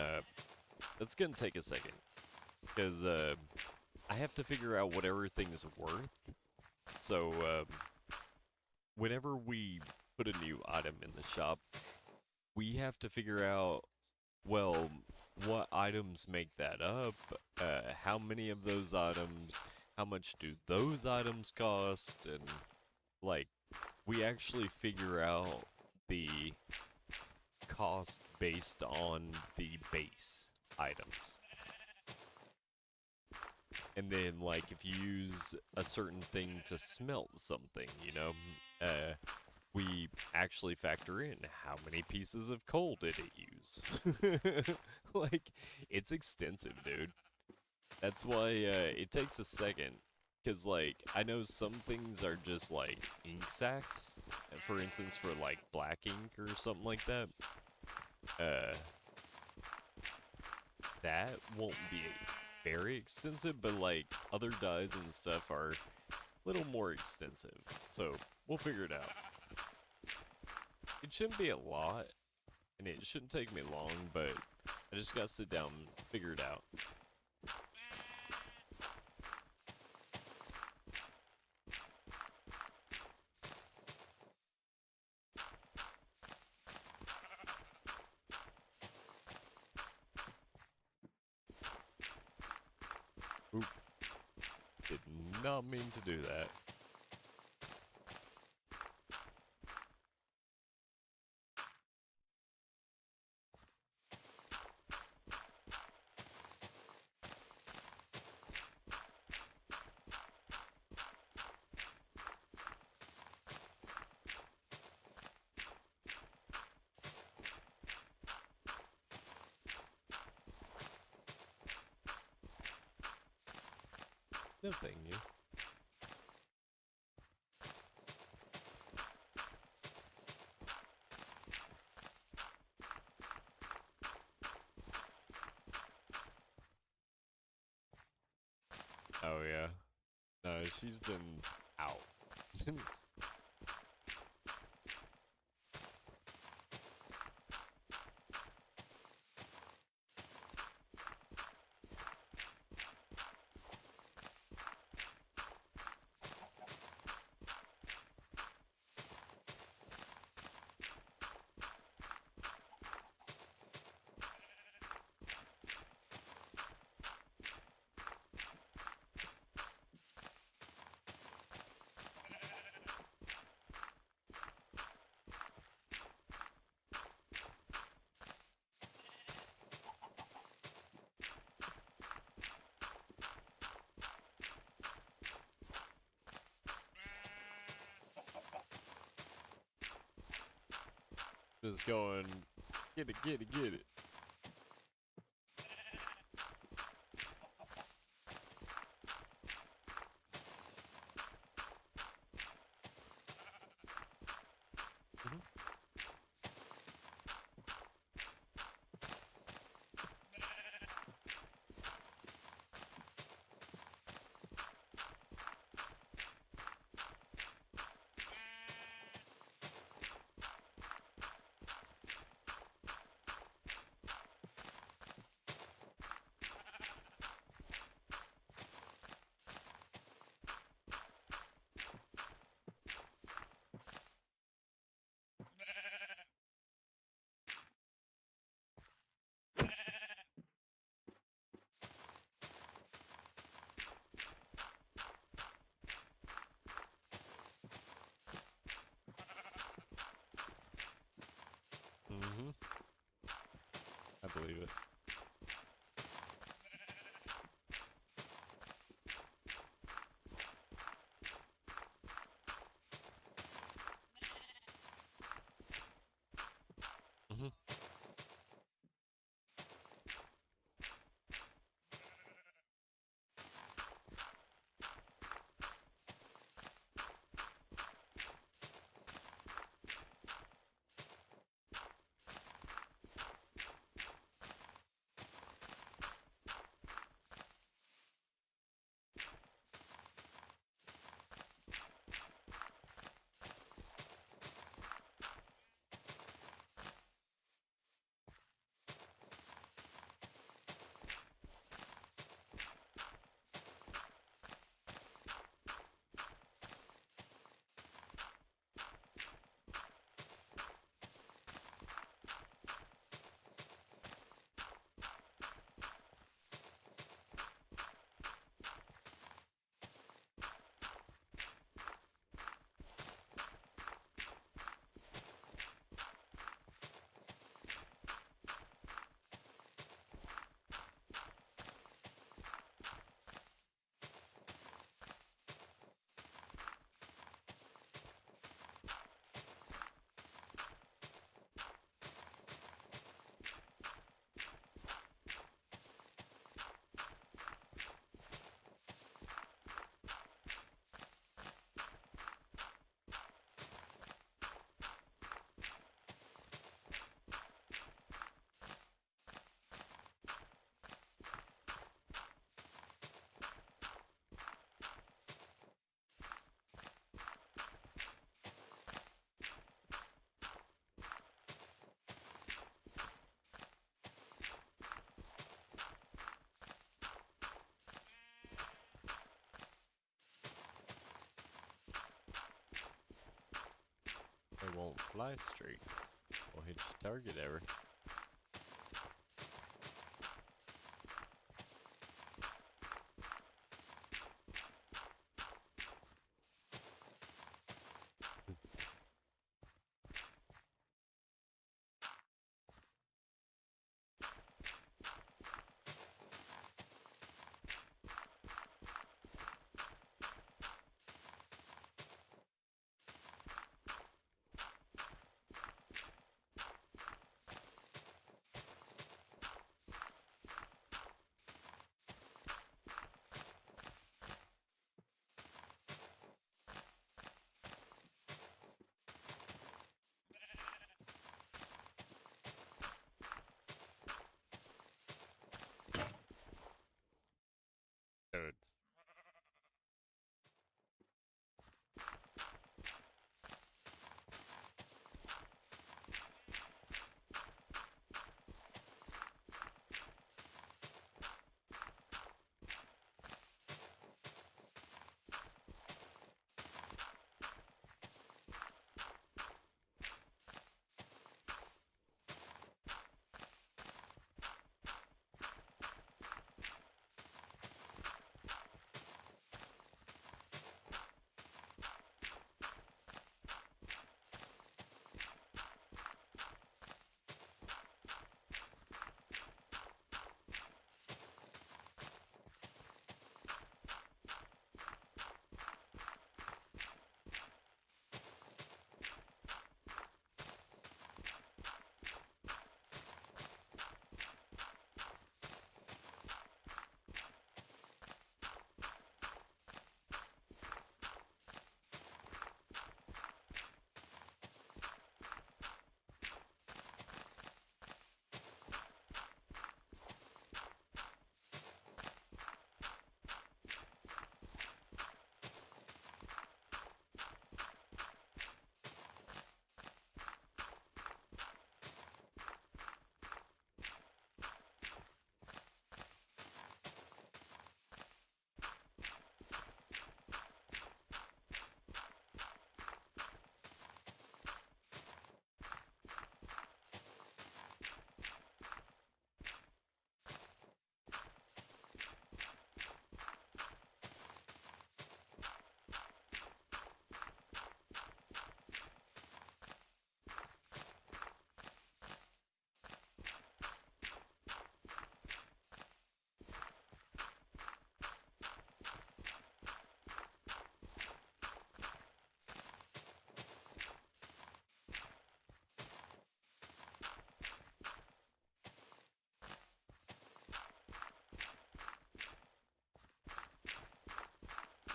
that's going to take a second. Because I have to figure out what everything's worth. So whenever we put a new item in the shop, we have to figure out, well, what items make that up, how many of those items, how much do those items cost, and, like, we actually figure out the cost based on the base items. And then, like, if you use a certain thing to smelt something, you know, we actually factor in how many pieces of coal did it use. Like, it's extensive, dude. That's why it takes a second. Because, like, I know some things are just, like, ink sacks. For instance, for, like, black ink or something like that. That won't be very extensive, but, like, other dyes and stuff are a little more extensive. So, we'll figure it out. It shouldn't be a lot, and it shouldn't take me long, but I just gotta sit down and figure it out. Oop. Did not mean to do that. No thank you. Oh yeah. No, she's been out. Just going, get it, get it, get it. fly straight. Or hit your target error. Dude.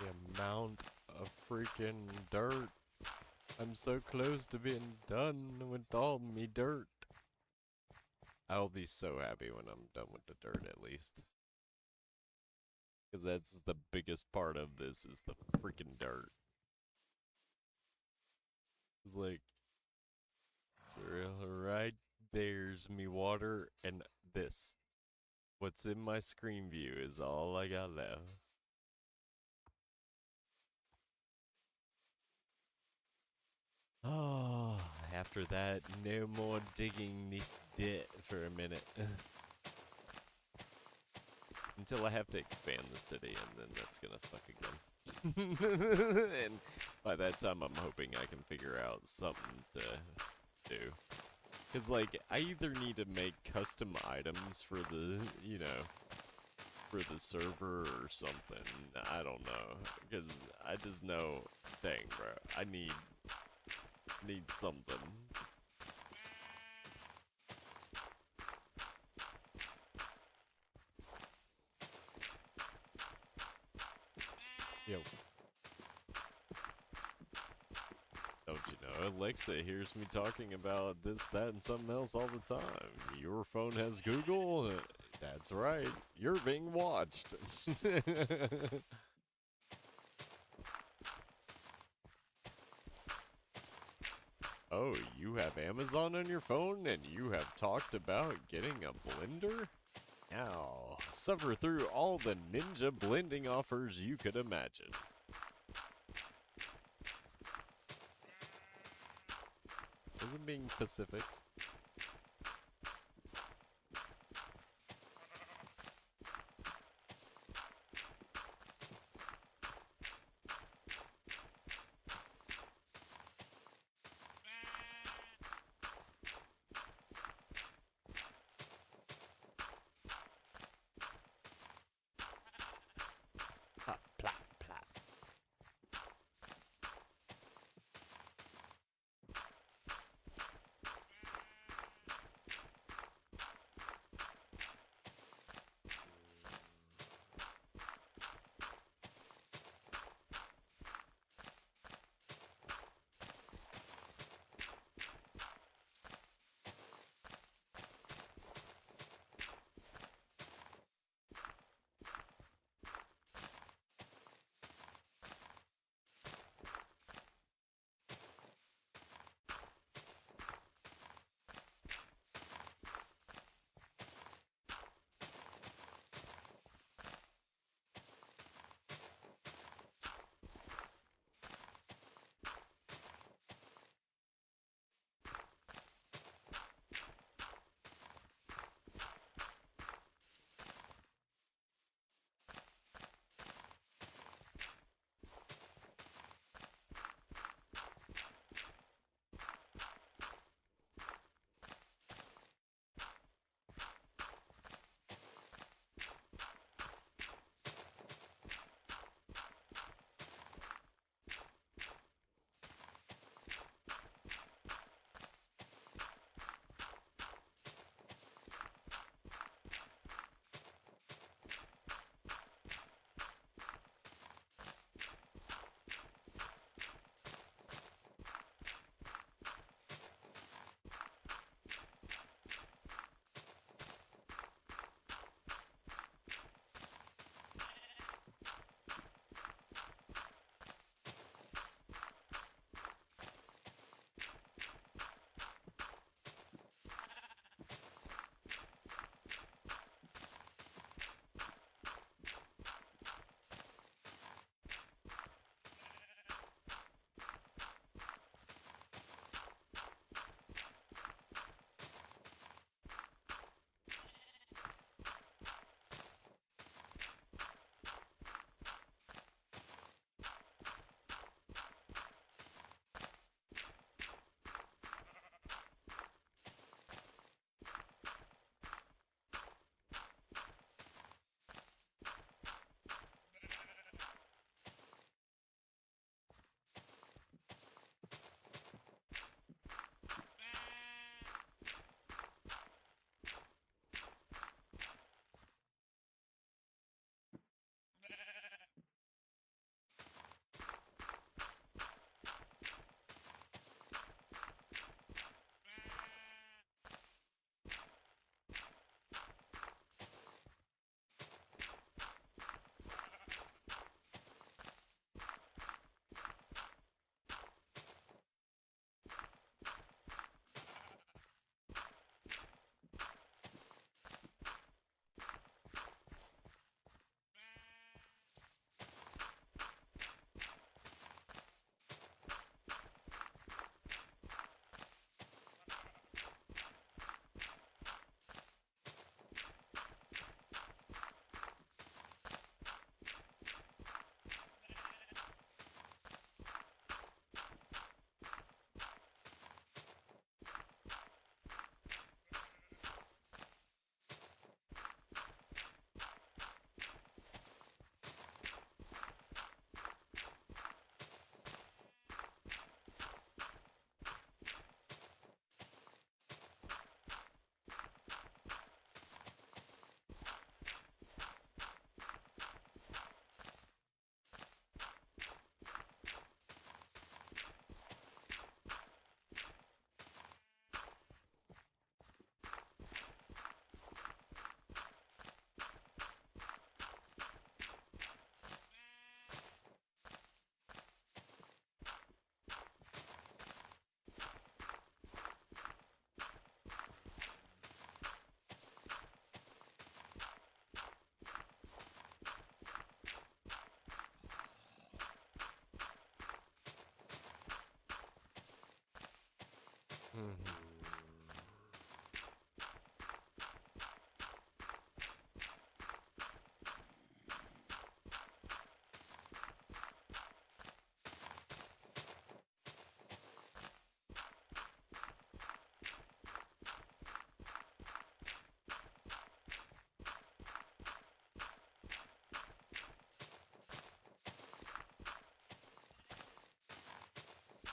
The amount of freaking dirt. I'm so close to being done with all me dirt. I'll be so happy when I'm done with the dirt at least. Because that's the biggest part of this is the freaking dirt. It's like, it's right there's me water and this. What's in my screen view is all I got left. Oh, after that, no more digging this dirt for a minute. Until I have to expand the city, and then that's gonna suck again. And by that time, I'm hoping I can figure out something to do. Because, like, I either need to make custom items for the, you know, for the server or something. I don't know. Because I just know, dang, bro, I need something. Yo. Don't you know, Alexa hears me talking about this, that, and something else all the time. Your phone has Google? That's right. You're being watched. Oh, you have Amazon on your phone and you have talked about getting a blender? Now, suffer through all the ninja blending offers you could imagine. Isn't being Pacific? Plop, plop, plop.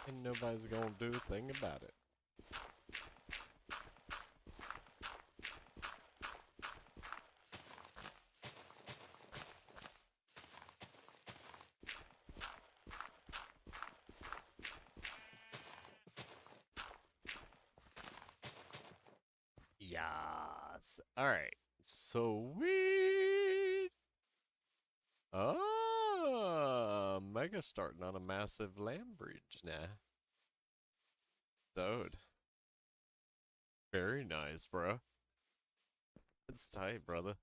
And nobody's gonna do a thing about it. Yes. Alright. Sweet. Ah, Mega starting on a massive land bridge now. Dude. Very nice, bro. It's tight, brother.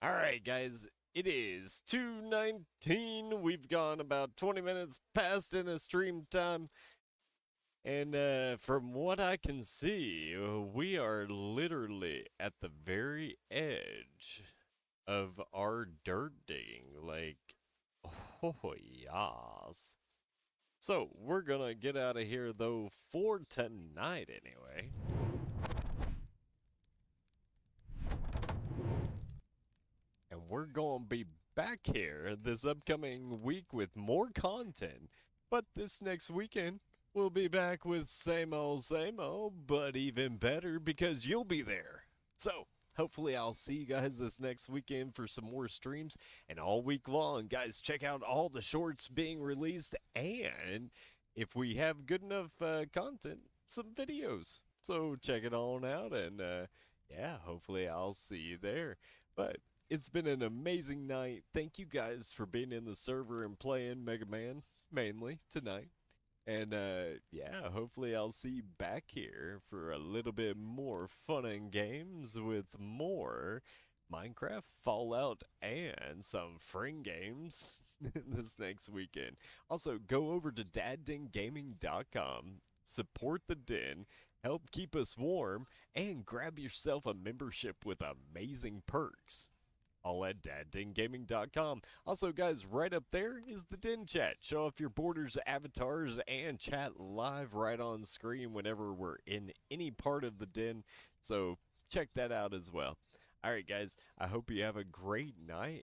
Alright, guys. It is 2:19. We've gone about 20 minutes past in a stream time. And from what I can see, we are literally at the very edge of our dirt digging. Like, oh, yes. So, we're gonna get out of here, though, for tonight anyway. And we're gonna be back here this upcoming week with more content. But this next weekend, we'll be back with same old, but even better because you'll be there. So, hopefully I'll see you guys this next weekend for some more streams. And all week long, guys, check out all the shorts being released. And if we have good enough content, some videos. So check it on out. And yeah, hopefully I'll see you there. But it's been an amazing night. Thank you guys for being in the server and playing Mega Man, mainly, tonight. And yeah, hopefully I'll see you back here for a little bit more fun and games with more Minecraft, Fallout, and some Fring games this next weekend. Also, go over to daddinggaming.com, support the den, help keep us warm, and grab yourself a membership with amazing perks. All at daddinggaming.com. Also, guys, right up there is the Den Chat. Show off your borders, avatars, and chat live right on screen whenever we're in any part of the den. So check that out as well. All right, guys, I hope you have a great night,